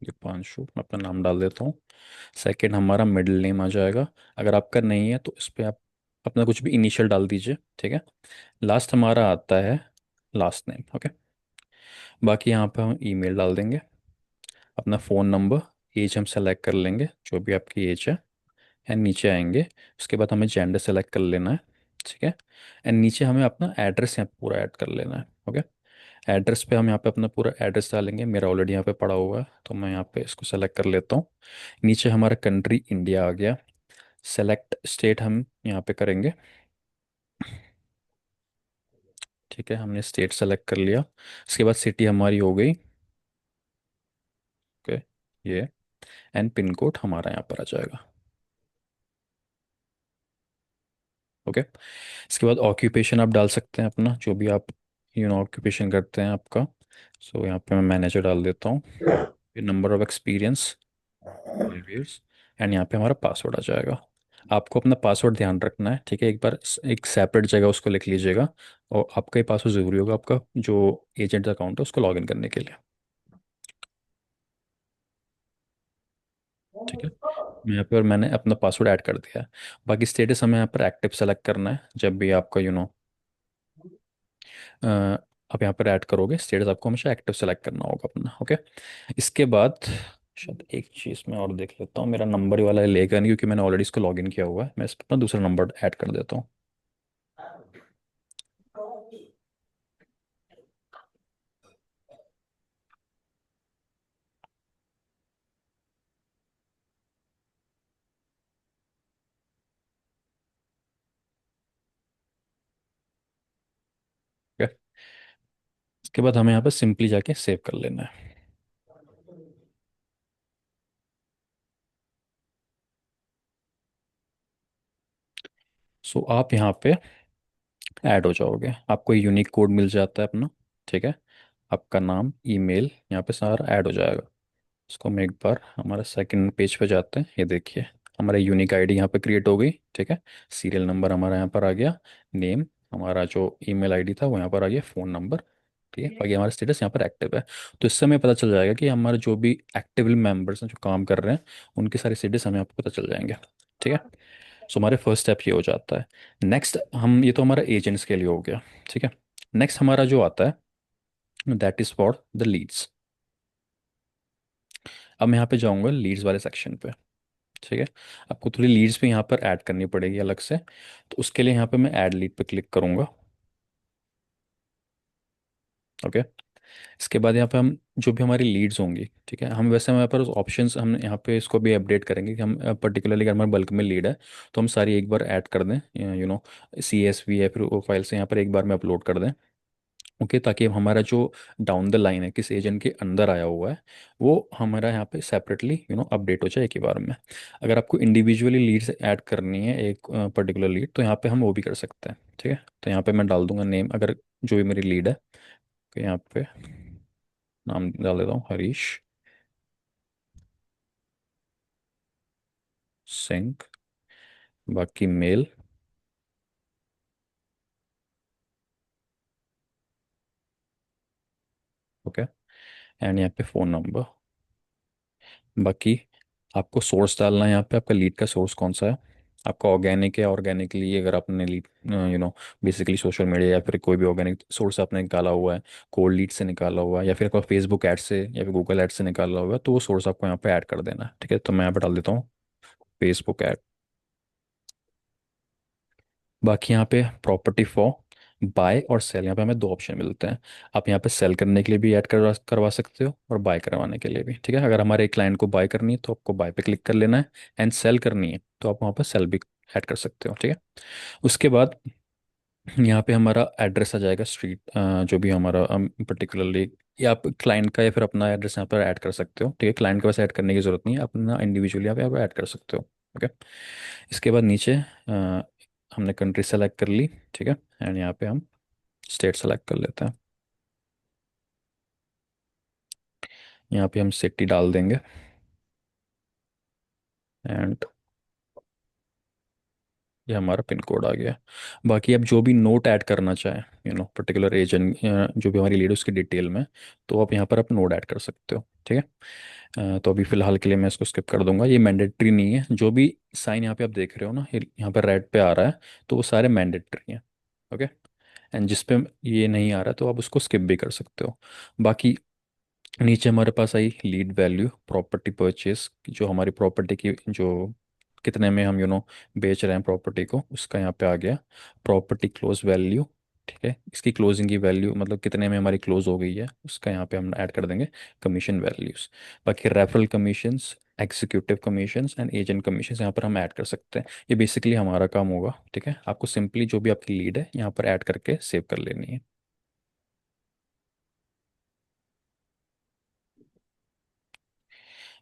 दीपांशु, मैं अपना नाम डाल देता हूँ। सेकंड हमारा मिडिल नेम आ जाएगा, अगर आपका नहीं है तो इस पर आप अपना कुछ भी इनिशियल डाल दीजिए, ठीक है। लास्ट हमारा आता है लास्ट नेम, ओके। बाकी यहाँ पे हम ईमेल डाल देंगे, अपना फ़ोन नंबर, एज हम सेलेक्ट कर लेंगे जो भी आपकी एज है, एंड नीचे आएंगे। उसके बाद हमें जेंडर सेलेक्ट कर लेना है, ठीक है। एंड नीचे हमें अपना एड्रेस यहाँ पे पूरा ऐड कर लेना है, ओके। एड्रेस पे हम यहाँ पे अपना पूरा एड्रेस डालेंगे, मेरा ऑलरेडी यहाँ पे पड़ा हुआ है तो मैं यहाँ पे इसको सेलेक्ट कर लेता हूँ। नीचे हमारा कंट्री इंडिया आ गया। सेलेक्ट स्टेट हम यहाँ पे करेंगे, ठीक है, हमने स्टेट सेलेक्ट कर लिया। उसके बाद सिटी हमारी हो गई, ओके, ये। एंड पिन कोड हमारा यहाँ पर आ जाएगा, ओके। इसके बाद ऑक्यूपेशन आप डाल सकते हैं अपना, जो भी आप ऑक्यूपेशन करते हैं आपका। सो यहाँ पे मैं मैनेजर डाल देता हूँ। फिर number of experience 5 years, and यहाँ पे हमारा पासवर्ड आ जाएगा। आपको अपना पासवर्ड ध्यान रखना है, ठीक है, एक बार एक सेपरेट जगह उसको लिख लीजिएगा। और आपका ही पासवर्ड ज़रूरी होगा आपका जो एजेंट अकाउंट है उसको लॉगिन करने के लिए, ठीक है। मैं यहाँ पर मैंने अपना पासवर्ड ऐड कर दिया है। बाकी स्टेटस हमें यहाँ पर एक्टिव सेलेक्ट करना है, जब भी आपका आप यहाँ पर ऐड करोगे स्टेटस आपको हमेशा एक्टिव सेलेक्ट करना होगा अपना, ओके। इसके बाद शायद एक चीज़ मैं और देख लेता हूँ, मेरा नंबर वाला लेगा नहीं क्योंकि मैंने ऑलरेडी इसको लॉगिन किया हुआ है। मैं इस पर अपना दूसरा नंबर ऐड कर देता हूँ। ठीक है। इसके बाद हमें यहाँ पर सिंपली जाके सेव कर लेना है। सो आप यहाँ पे ऐड हो जाओगे, आपको यूनिक कोड मिल जाता है अपना, ठीक है। आपका नाम, ईमेल यहाँ पे सारा ऐड हो जाएगा। इसको हम एक बार हमारा सेकंड पेज पे जाते हैं, ये देखिए हमारा यूनिक आईडी यहाँ पे क्रिएट हो गई, ठीक है। सीरियल नंबर हमारा यहाँ पर आ गया, नेम, हमारा जो ईमेल आईडी था वो यहाँ पर आ गया, फ़ोन नंबर, ठीक है। बाकी हमारा स्टेटस यहाँ पर एक्टिव है। तो इससे हमें पता चल जाएगा कि हमारे जो भी एक्टिवली मेंबर्स हैं जो काम कर रहे हैं, उनके सारे स्टेटस हमें यहाँ पर पता चल जाएंगे, ठीक है। सो हमारे फर्स्ट स्टेप ये हो जाता है। नेक्स्ट हम, ये तो हमारा एजेंट्स के लिए हो गया, ठीक है। नेक्स्ट हमारा जो आता है that is for the leads. अब मैं यहाँ पे जाऊँगा लीड्स वाले सेक्शन पे, ठीक है। आपको थोड़ी लीड्स भी यहाँ पर ऐड करनी पड़ेगी अलग से, तो उसके लिए यहाँ पे मैं ऐड लीड पे क्लिक करूँगा, ओके। इसके बाद यहाँ पे हम जो भी हमारी लीड्स होंगी, ठीक है, हम वैसे हमारे पास ऑप्शंस, हम यहाँ पे इसको भी अपडेट करेंगे कि हम पर्टिकुलरली अगर हमारे बल्क में लीड है तो हम सारी एक बार ऐड कर दें, CSV या फिर वो फाइल से यहाँ पर एक बार में अपलोड कर दें, ओके, ताकि हमारा जो डाउन द लाइन है किस एजेंट के अंदर आया हुआ है वो हमारा यहाँ पे सेपरेटली अपडेट हो जाए एक ही बार में। अगर आपको इंडिविजुअली लीड्स ऐड करनी है एक पर्टिकुलर लीड, तो यहाँ पे हम वो भी कर सकते हैं, ठीक है। तो यहाँ पे मैं डाल दूंगा नेम, अगर जो भी मेरी लीड है, तो यहाँ पे नाम डाल देता हूँ हरीश सिंह। बाकी मेल, ओके। एंड यहाँ पे फ़ोन नंबर। बाकी आपको सोर्स डालना है यहाँ पे, आपका लीड का सोर्स कौन सा है, आपका ऑर्गेनिक है, ऑर्गेनिकली अगर आपने लीड बेसिकली सोशल मीडिया या फिर कोई भी ऑर्गेनिक सोर्स आपने निकाला हुआ है, कोल्ड लीड से निकाला हुआ है, या फिर आपका फेसबुक ऐड से या फिर गूगल ऐड से निकाला हुआ है, तो वो सोर्स आपको यहाँ पे ऐड कर देना है। ठीक है, तो मैं यहाँ पे डाल देता हूँ फेसबुक ऐड। बाकी यहाँ पे प्रॉपर्टी फॉर बाय और सेल, यहाँ पे हमें दो ऑप्शन मिलते हैं। आप यहाँ पे सेल करने के लिए भी ऐड करवा करवा सकते हो और बाय करवाने के लिए भी। ठीक है, अगर हमारे क्लाइंट को बाय करनी है तो आपको बाय पे क्लिक कर लेना है, एंड सेल करनी है तो आप वहाँ पर सेल भी ऐड कर सकते हो। ठीक है, उसके बाद यहाँ पे हमारा एड्रेस आ जाएगा, स्ट्रीट जो भी हमारा पर्टिकुलरली, या आप क्लाइंट का या फिर अपना एड्रेस यहाँ पर ऐड कर सकते हो। ठीक है, क्लाइंट के पास ऐड करने की ज़रूरत नहीं है, अपना इंडिविजुअली यहाँ पे ऐड कर सकते हो। ओके, इसके बाद नीचे हमने कंट्री सेलेक्ट कर ली। ठीक है, एंड यहाँ पे हम स्टेट सेलेक्ट कर लेते हैं। यहाँ पे हम सिटी डाल देंगे, एंड ये हमारा पिन कोड आ गया। बाकी आप जो भी नोट ऐड करना चाहें, पर्टिकुलर एजेंट जो भी हमारी लीड है उसकी डिटेल में, तो आप यहाँ पर आप नोट ऐड कर सकते हो। ठीक है, तो अभी फ़िलहाल के लिए मैं इसको स्किप कर दूंगा, ये मैंडेटरी नहीं है। जो भी साइन यहाँ पे आप देख रहे हो ना, ये यहाँ पर रेड पे आ रहा है, तो वो सारे मैंडेटरी हैं। ओके, एंड जिस पे ये नहीं आ रहा तो आप उसको स्किप भी कर सकते हो। बाकी नीचे हमारे पास आई लीड वैल्यू, प्रॉपर्टी परचेज, जो हमारी प्रॉपर्टी की जो कितने में हम बेच रहे हैं प्रॉपर्टी को, उसका यहाँ पे आ गया। प्रॉपर्टी क्लोज वैल्यू, ठीक है, इसकी क्लोजिंग की वैल्यू मतलब कितने में हमारी क्लोज हो गई है, उसका यहाँ पे हम ऐड कर देंगे कमीशन वैल्यूज। बाकी referral commissions, executive commissions and agent commissions यहाँ पर हम ऐड कर सकते हैं। ये बेसिकली हमारा काम होगा। ठीक है, आपको सिंपली जो भी आपकी लीड है यहाँ पर ऐड करके सेव कर लेनी है।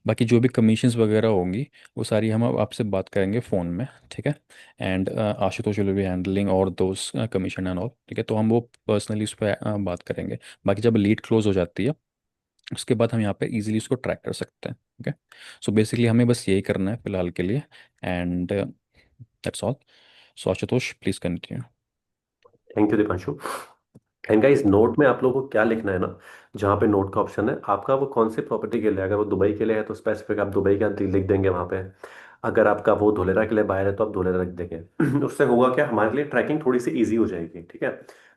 बाकी जो भी कमीशंस वगैरह होंगी वो सारी हम अब आपसे बात करेंगे फ़ोन में। ठीक है, and Ashutosh will be handling और दोस कमीशन एंड ऑल। ठीक है, तो हम वो पर्सनली उस पर बात करेंगे। बाकी जब लीड क्लोज हो जाती है उसके बाद हम यहाँ पे इजीली उसको ट्रैक कर सकते हैं। ओके, सो बेसिकली हमें बस यही करना है फिलहाल के लिए, and that's all. So Ashutosh please continue. Thank you Deepanshu. And guys, note में आप लोगों को क्या लिखना है ना, जहाँ पे नोट का ऑप्शन है आपका, वो कौन सी प्रॉपर्टी के लिए, अगर वो दुबई के लिए है तो स्पेसिफिक आप दुबई का लिख देंगे वहाँ पे। अगर आपका वो धोलेरा के लिए बाहर है तो आप धोलेरा रख देंगे। उससे होगा क्या, हमारे लिए ट्रैकिंग थोड़ी सी इजी हो जाएगी। ठीक है,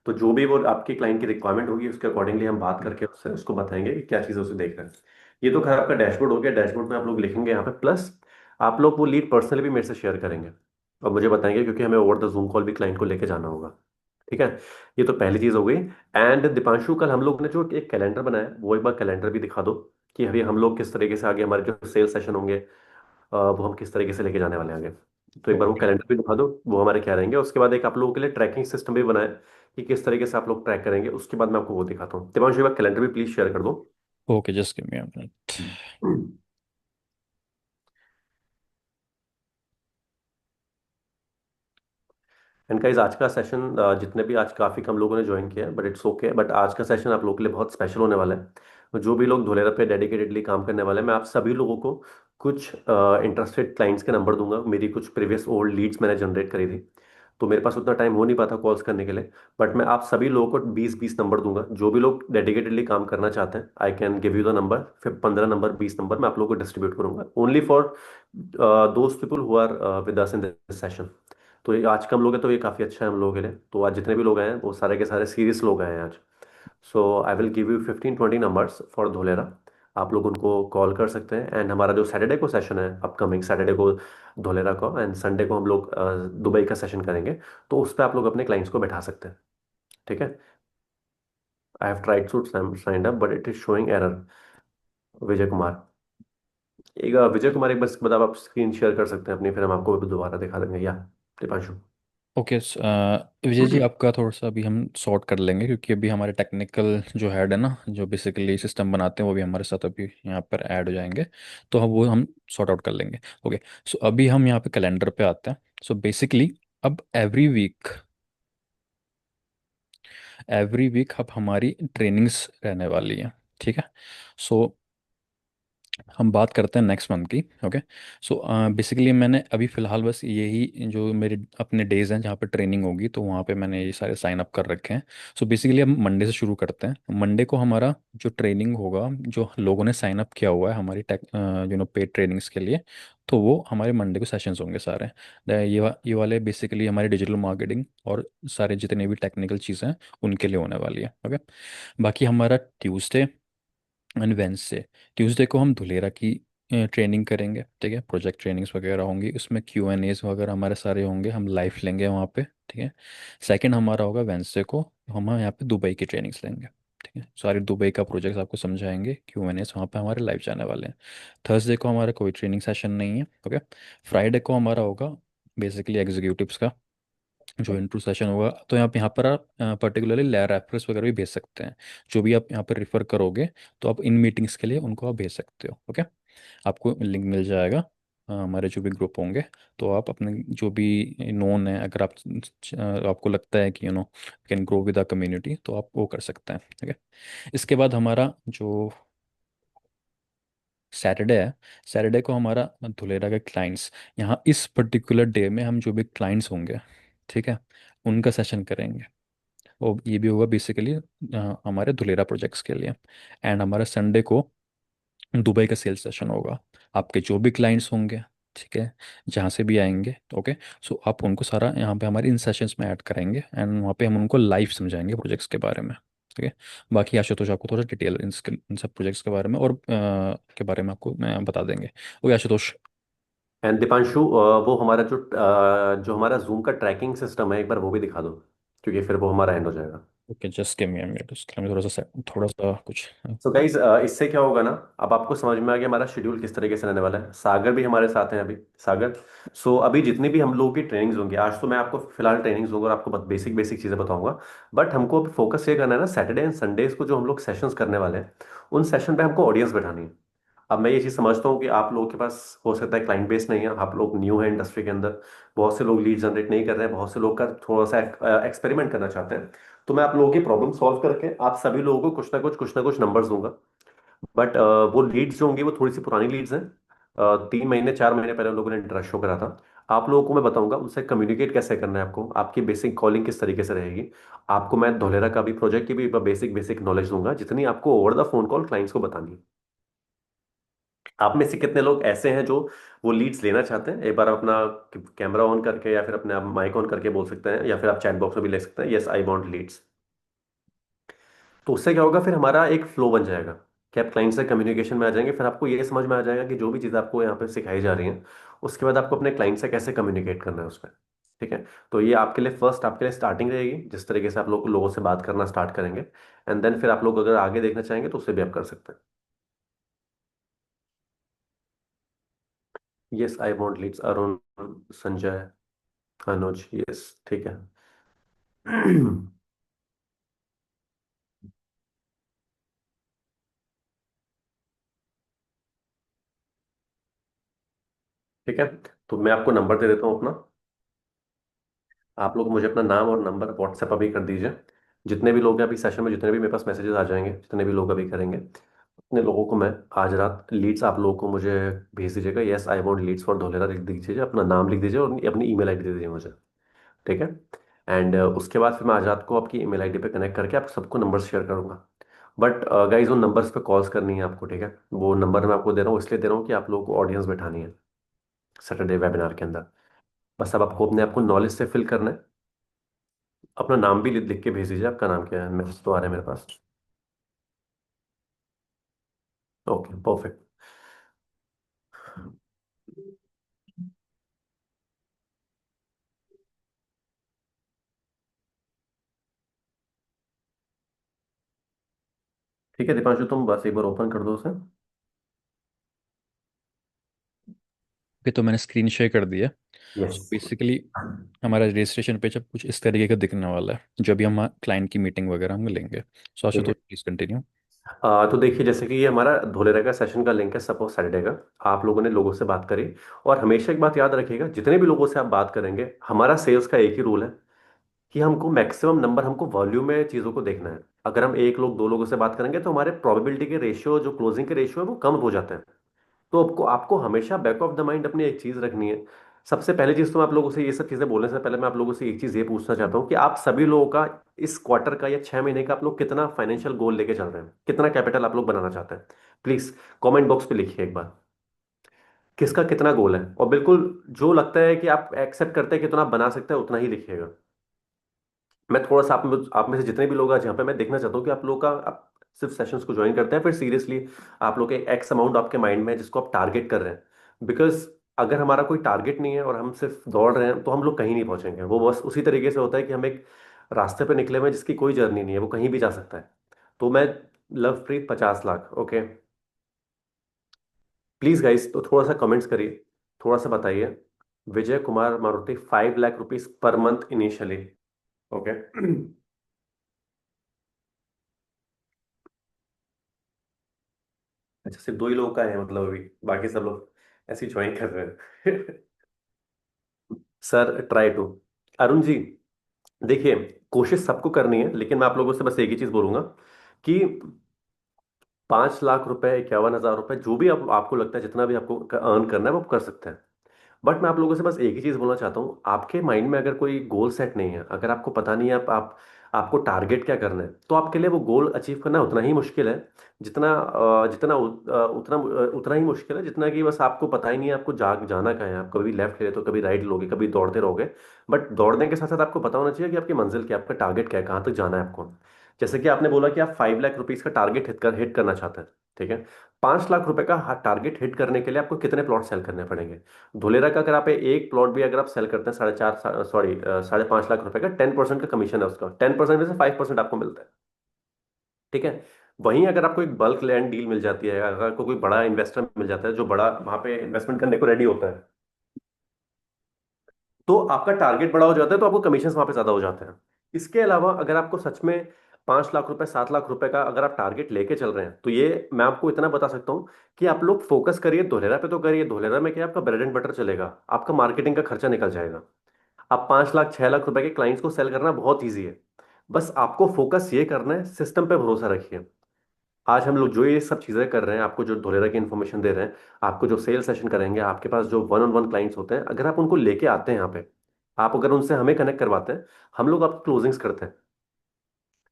तो जो भी वो आपके क्लाइंट की रिक्वायरमेंट होगी उसके अकॉर्डिंगली हम बात करके उससे उसको बताएंगे कि क्या चीज़ उसे देख रहे हैं। ये तो खैर आपका डैशबोर्ड हो गया। डैशबोर्ड में आप लोग लिखेंगे यहाँ पे प्लस, आप लोग वो लीड पर्सनली भी मेरे से शेयर करेंगे और मुझे बताएंगे, क्योंकि हमें ओवर द जूम कॉल भी क्लाइंट को लेके जाना होगा। ठीक है, ये तो पहली चीज हो गई। एंड दीपांशु, कल हम लोग ने जो एक कैलेंडर बनाया है, वो एक बार कैलेंडर भी दिखा दो कि अभी हम लोग किस तरीके से आगे हमारे जो सेल सेशन होंगे वो हम किस तरीके से लेके जाने वाले हैं आगे। तो एक बार वो ओके। कैलेंडर भी दिखा दो, वो हमारे क्या रहेंगे। उसके बाद एक आप लोगों के लिए ट्रैकिंग सिस्टम भी बनाए कि किस तरीके से आप लोग ट्रैक करेंगे, उसके बाद मैं आपको वो दिखाता हूँ। दीपांशु, एक बार कैलेंडर भी प्लीज शेयर कर दो। Okay, just give me a minute. And guys, आज का सेशन जितने भी, आज काफी कम लोगों ने ज्वाइन किया है बट इट्स ओके, बट आज का सेशन आप लोगों के लिए बहुत स्पेशल होने वाला है। जो भी लोग धोलेरा पे डेडिकेटेडली काम करने वाले हैं, मैं आप सभी लोगों को कुछ इंटरेस्टेड क्लाइंट्स के नंबर दूंगा। मेरी कुछ प्रीवियस ओल्ड लीड्स मैंने जनरेट करी थी, तो मेरे पास उतना टाइम हो नहीं पाता कॉल्स करने के लिए, बट मैं आप सभी लोगों को 20-20 नंबर दूंगा। जो भी लोग डेडिकेटेडली काम करना चाहते हैं, I can give you the number. फिर 15 नंबर, 20 नंबर मैं आप लोगों को डिस्ट्रीब्यूट करूंगा, only for those people who are with us in this session. तो ये आज कम लोग हैं तो ये काफ़ी अच्छा है हम लोगों के लिए। तो आज जितने भी लोग आए हैं वो सारे के सारे सीरियस लोग आए हैं आज। So I will give you 15-20 numbers for Dholera. आप लोग उनको कॉल कर सकते हैं। एंड हमारा जो सैटरडे को सेशन है, अपकमिंग सैटरडे को धोलेरा को, एंड संडे को हम लोग दुबई का सेशन करेंगे, तो उस पर आप लोग अपने क्लाइंट्स को बैठा सकते हैं। ठीक है, I have tried to signed up but it is showing error. Vijay Kumar, एक विजय कुमार, एक बस मतलब आप स्क्रीन शेयर कर सकते हैं अपनी, फिर हम आपको दोबारा दिखा देंगे, या दीपांशु। ओके, विजय जी आपका थोड़ा सा अभी हम सॉर्ट कर लेंगे, क्योंकि अभी हमारे टेक्निकल जो हेड है ना, जो बेसिकली सिस्टम बनाते हैं, वो भी हमारे साथ अभी यहाँ पर ऐड हो जाएंगे, तो हम सॉर्ट आउट कर लेंगे। ओके, सो अभी हम यहाँ पे कैलेंडर पे आते हैं। सो बेसिकली अब एवरी वीक अब हमारी ट्रेनिंग्स रहने वाली हैं। ठीक है, सो हम बात करते हैं नेक्स्ट मंथ की। ओके। सो बेसिकली मैंने अभी फ़िलहाल बस यही जो मेरे अपने डेज़ हैं जहाँ पे ट्रेनिंग होगी, तो वहाँ पे मैंने ये सारे साइन अप कर रखे हैं। सो बेसिकली हम मंडे से शुरू करते हैं। मंडे को हमारा जो ट्रेनिंग होगा, जो लोगों ने साइन अप किया हुआ है हमारी टेक पेड ट्रेनिंग्स के लिए, तो वो हमारे मंडे को सेशंस होंगे सारे। ये वाले बेसिकली हमारी डिजिटल मार्केटिंग और सारे जितने भी टेक्निकल चीज़ें हैं उनके लिए होने वाली है। ओके। बाकी हमारा ट्यूसडे एंड वेंसडे, ट्यूसडे को हम धुलेरा की ट्रेनिंग करेंगे। ठीक है, प्रोजेक्ट ट्रेनिंग्स वगैरह होंगी, उसमें Q&As वगैरह हमारे सारे होंगे, हम लाइव लेंगे वहाँ पे। ठीक है। सेकंड हमारा होगा वेंसडे को, हम यहाँ पे दुबई की ट्रेनिंग्स लेंगे। ठीक है, सारी दुबई का प्रोजेक्ट्स आपको समझाएंगे, Q&As वहाँ पे हमारे लाइव जाने वाले हैं। थर्सडे को हमारा कोई ट्रेनिंग सेशन नहीं है। ओके। फ्राइडे को हमारा होगा बेसिकली एग्जीक्यूटिव्स का जो इंट्रो सेशन होगा। तो यहाँ पर आप पर्टिकुलरली रेफरेंस वगैरह भी भेज सकते हैं। जो भी आप यहाँ पर रिफ़र करोगे, तो आप इन मीटिंग्स के लिए उनको आप भेज सकते हो। ओके। आपको लिंक मिल जाएगा हमारे जो भी ग्रुप होंगे। तो आप अपने जो भी नोन है, अगर आपको लगता है कि can grow with the community, तो आप वो कर सकते हैं। ठीक है। इसके बाद हमारा जो सैटरडे है, सैटरडे को हमारा धुलेरा के क्लाइंट्स, यहाँ इस पर्टिकुलर डे में हम जो भी क्लाइंट्स होंगे, ठीक है, उनका सेशन करेंगे। और ये भी होगा बेसिकली हमारे धुलेरा प्रोजेक्ट्स के लिए। एंड हमारा संडे को दुबई का सेल्स सेशन होगा। आपके जो भी क्लाइंट्स होंगे, ठीक है, जहाँ से भी आएंगे, ओके, सो आप उनको सारा यहाँ पे हमारे इन सेशंस में ऐड करेंगे एंड वहाँ पे हम उनको लाइव समझाएंगे प्रोजेक्ट्स के बारे में। ठीक है। बाकी आशुतोष आपको थोड़ा डिटेल इन सब प्रोजेक्ट्स के बारे में और के बारे में आपको बता देंगे। ओके आशुतोष। एंड दीपांशु, वो हमारा जो हमारा जूम का ट्रैकिंग सिस्टम है, एक बार वो भी दिखा दो, क्योंकि फिर वो हमारा एंड हो जाएगा। Okay, just give me a minute, उसके लिए मैं थोड़ा सा कुछ सो गाइज, इससे क्या होगा ना, अब आपको समझ में आ गया हमारा शेड्यूल किस तरीके से रहने वाला है। सागर भी हमारे साथ हैं अभी। सागर, सो अभी जितनी भी हम लोगों की ट्रेनिंग्स होंगी, आज तो मैं आपको फिलहाल ट्रेनिंग्स दूंगा और आपको बेसिक बेसिक चीज़ें बताऊंगा। बट हमको अभी फोकस ये करना है ना, सैटरडे एंड संडेज को जो हम लोग सेशंस करने वाले हैं, उन सेशन पे हमको ऑडियंस बैठानी है। अब मैं ये चीज़ समझता हूँ कि आप लोगों के पास हो सकता है क्लाइंट बेस नहीं है, आप लोग न्यू हैं इंडस्ट्री के अंदर, बहुत से लोग लीड जनरेट नहीं कर रहे हैं, बहुत से लोग का थोड़ा सा एक्सपेरिमेंट करना चाहते हैं। तो मैं आप लोगों की प्रॉब्लम सॉल्व करके आप सभी लोगों को कुछ ना कुछ नंबर्स दूंगा। बट वो लीड्स जो होंगी वो थोड़ी सी पुरानी लीड्स हैं। 3 महीने 4 महीने पहले उन लोगों ने इंटरेस्ट शो करा था। आप लोगों को मैं बताऊंगा उनसे कम्युनिकेट कैसे करना है, आपको आपकी बेसिक कॉलिंग किस तरीके से रहेगी। आपको मैं धोलेरा का भी प्रोजेक्ट की भी बेसिक बेसिक नॉलेज दूंगा, जितनी आपको over the phone call clients को बतानी है। आप में से कितने लोग ऐसे हैं जो वो लीड्स लेना चाहते हैं? एक बार अपना कैमरा ऑन करके या फिर अपने आप माइक ऑन करके बोल सकते हैं, या फिर आप चैट बॉक्स में भी ले सकते हैं, यस आई वांट लीड्स। तो उससे क्या होगा, फिर हमारा एक फ्लो बन जाएगा कि आप क्लाइंट से कम्युनिकेशन में आ जाएंगे। फिर आपको ये समझ में आ जाएगा कि जो भी चीज़ आपको यहाँ पे सिखाई जा रही है, उसके बाद आपको अपने क्लाइंट से कैसे कम्युनिकेट करना है उसमें। ठीक है। तो ये आपके लिए फर्स्ट, आपके लिए स्टार्टिंग रहेगी, जिस तरीके से आप लोग लोगों से बात करना स्टार्ट करेंगे। एंड देन फिर आप लोग अगर आगे देखना चाहेंगे तो उससे भी आप कर सकते हैं। Yes I want leads, Arun, Sanjay, Anuj, yes, ठीक है। ठीक है। तो मैं आपको नंबर दे देता हूँ अपना। आप लोग मुझे अपना नाम और नंबर व्हाट्सएप अभी कर दीजिए। जितने भी लोग हैं अभी सेशन में, जितने भी मेरे पास मैसेजेस आ जाएंगे, जितने भी लोग अभी करेंगे, उतने लोगों को मैं आज रात लीड्स आप लोगों को मुझे भेज दीजिएगा। Yes I want leads for Dholera लिख दीजिए, अपना नाम लिख दीजिए और अपनी ईमेल आईडी दे दीजिए मुझे। ठीक है। एंड उसके बाद फिर मैं आज रात को आपकी ईमेल आईडी पे कनेक्ट करके आप सबको नंबर शेयर करूंगा। बट गाइज, उन नंबर्स पे कॉल्स करनी है आपको, ठीक है। वो नंबर मैं आपको दे रहा हूँ, इसलिए दे रहा हूँ कि आप लोगों को ऑडियंस बैठानी है सैटरडे वेबिनार के अंदर। बस अब आपको अपने आप को नॉलेज से फिल करना है। अपना नाम भी लिख लिख के भेज दीजिए, आपका नाम क्या है, मैसेज तो आ रहा है मेरे पास। Okay perfect. ठीक है दीपांशु, तुम बस एक बार ओपन कर दो उसे। ओके, तो मैंने स्क्रीन शेयर कर दिया। यस। सो बेसिकली हमारा रजिस्ट्रेशन पेज अब कुछ इस तरीके का दिखने वाला है, जो भी हम क्लाइंट की मीटिंग वगैरह हम लेंगे। सो ठीक आशुतोष है। Please continue. तो देखिए, जैसे कि ये हमारा धोलेरा का सेशन का लिंक है, सपोज सैटरडे का। आप लोगों ने लोगों से बात करी, और हमेशा एक बात याद रखिएगा, जितने भी लोगों से आप बात करेंगे, हमारा सेल्स का एक ही रूल है कि हमको मैक्सिमम नंबर, हमको वॉल्यूम में चीज़ों को देखना है। अगर हम एक लोग दो लोगों से बात करेंगे तो हमारे प्रोबेबिलिटी के रेशियो, जो क्लोजिंग के रेशियो है, वो कम हो जाते हैं। तो आपको आपको हमेशा बैक ऑफ द माइंड अपनी एक चीज रखनी है। सबसे पहली चीज तो मैं आप लोगों से ये सब चीजें बोलने से पहले मैं आप लोगों से एक चीज ये पूछना चाहता हूँ कि आप सभी लोगों का इस क्वार्टर का या 6 महीने का आप लोग कितना फाइनेंशियल गोल लेके चल रहे हैं, कितना कैपिटल आप लोग बनाना चाहते हैं? प्लीज कमेंट बॉक्स पे लिखिए एक बार, किसका कितना गोल है। और बिल्कुल जो लगता है कि आप एक्सेप्ट करते हैं कि कितना आप बना सकते हैं उतना ही लिखिएगा। मैं थोड़ा सा आप में से जितने भी लोग आज यहाँ पे मैं देखना चाहता हूँ कि आप लोग का आप सिर्फ सेशंस को ज्वाइन करते हैं फिर सीरियसली आप लोग के एक्स अमाउंट आपके माइंड में है जिसको आप टारगेट कर रहे हैं। बिकॉज अगर हमारा कोई टारगेट नहीं है और हम सिर्फ दौड़ रहे हैं तो हम लोग कहीं नहीं पहुंचेंगे। वो बस उसी तरीके से होता है कि हम एक रास्ते पे निकले हुए हैं जिसकी कोई जर्नी नहीं है, वो कहीं भी जा सकता है। तो मैं Lovepreet 50 lakh, okay. Please guys तो थोड़ा सा कमेंट्स करिए, थोड़ा सा बताइए। Vijay Kumar Maruti 5 lakh rupees per month initially, okay. अच्छा सिर्फ दो ही लोग का है मतलब अभी, बाकी सब लोग ऐसे ज्वाइन कर रहे हैं। Sir try to. Arun ji देखिए, कोशिश सबको करनी है लेकिन मैं आप लोगों से बस एक ही चीज बोलूंगा कि 5 लाख रुपए, 51 हजार रुपए, जो भी आपको लगता है जितना भी आपको अर्न करना है वो आप कर सकते हैं। बट मैं आप लोगों से बस एक ही चीज बोलना चाहता हूँ, आपके माइंड में अगर कोई गोल सेट नहीं है, अगर आपको पता नहीं है आप आपको टारगेट क्या करना है, तो आपके लिए वो गोल अचीव करना उतना ही मुश्किल है जितना उतना ही मुश्किल है जितना कि बस आपको पता ही नहीं है आपको जाना कहाँ है। आप कभी लेफ्ट ले रहे तो कभी राइट लोगे, कभी दौड़ते रहोगे। बट दौड़ने के साथ साथ आपको पता होना चाहिए कि आपकी मंजिल क्या है, आपका टारगेट क्या है, कहाँ तक जाना है आपको। जैसे कि आपने बोला कि आप 5 लाख रुपीज का टारगेट हिट करना चाहते हैं, ठीक है। 5 लाख रुपए का टारगेट हिट करने के लिए आपको कितने प्लॉट सेल करने पड़ेंगे? धोलेरा का अगर आप एक प्लॉट भी अगर आप सेल करते हैं 4.5, सॉरी 5.5 लाख रुपए का, 10% का कमीशन है उसका, 10% में से 5% आपको मिलता है, ठीक है। वहीं अगर आपको एक बल्क लैंड डील मिल जाती है, अगर आपको कोई बड़ा इन्वेस्टर मिल जाता है जो बड़ा वहां पे इन्वेस्टमेंट करने को रेडी होता है, तो आपका टारगेट बड़ा हो जाता है तो आपको कमीशन वहां पे ज्यादा हो जाते हैं। इसके अलावा अगर आपको सच में 5 लाख रुपए, 7 लाख रुपए का अगर आप टारगेट लेके चल रहे हैं, तो ये मैं आपको इतना बता सकता हूँ कि आप लोग फोकस करिए धोलेरा पे, तो करिए धोलेरा में क्या आपका ब्रेड एंड बटर चलेगा, आपका मार्केटिंग का खर्चा निकल जाएगा। अब 5 लाख 6 लाख रुपए के क्लाइंट्स को सेल करना बहुत ईजी है। बस आपको फोकस ये करना है, सिस्टम पे भरोसा रखिए। आज हम लोग जो ये सब चीजें कर रहे हैं, आपको जो धोलेरा की इन्फॉर्मेशन दे रहे हैं, आपको जो सेल सेशन करेंगे, आपके पास जो वन ऑन वन क्लाइंट्स होते हैं, अगर आप उनको लेके आते हैं यहाँ पे, आप अगर उनसे हमें कनेक्ट करवाते हैं, हम लोग आपकी क्लोजिंग्स करते हैं,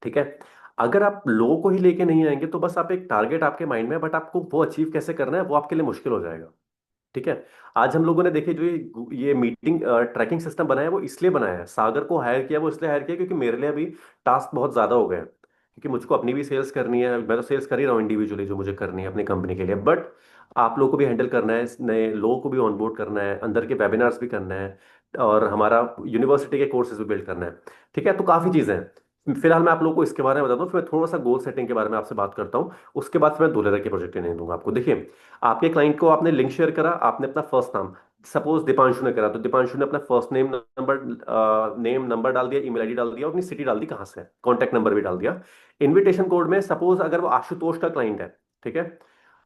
ठीक है। अगर आप लोगों को ही लेके नहीं आएंगे तो बस आप एक टारगेट आपके माइंड में है, बट आपको वो अचीव कैसे करना है वो आपके लिए मुश्किल हो जाएगा, ठीक है। आज हम लोगों ने देखिए जो ये मीटिंग ट्रैकिंग सिस्टम बनाया है वो इसलिए बनाया है, सागर को हायर किया वो इसलिए हायर किया क्योंकि मेरे लिए अभी टास्क बहुत ज्यादा हो गए हैं, क्योंकि मुझको अपनी भी सेल्स करनी है। मैं तो सेल्स कर ही रहा हूँ इंडिविजुअली जो मुझे करनी है अपनी कंपनी के लिए, बट आप लोगों को भी हैंडल करना है, नए लोगों को भी ऑनबोर्ड करना है, अंदर के वेबिनार्स भी करना है, और हमारा यूनिवर्सिटी के कोर्सेज भी बिल्ड करना है, ठीक है। तो काफी चीजें हैं। फिलहाल मैं आप लोगों को इसके बारे में बताता हूँ, फिर मैं थोड़ा सा गोल सेटिंग के बारे में आपसे बात करता हूँ। उसके बाद फिर मैं दूल्हे के प्रोजेक्ट नहीं दूंगा आपको। देखिए, आपके क्लाइंट को आपने लिंक शेयर करा, आपने अपना फर्स्ट नाम, सपोज दीपांशु ने करा, तो दीपांशु ने अपना फर्स्ट नेम नंबर डाल दिया, ईमेल आईडी डाल दिया, और अपनी सिटी डाल दी कहाँ से है, कॉन्टैक्ट नंबर भी डाल दिया। इनविटेशन कोड में सपोज अगर वो आशुतोष का क्लाइंट है, ठीक है,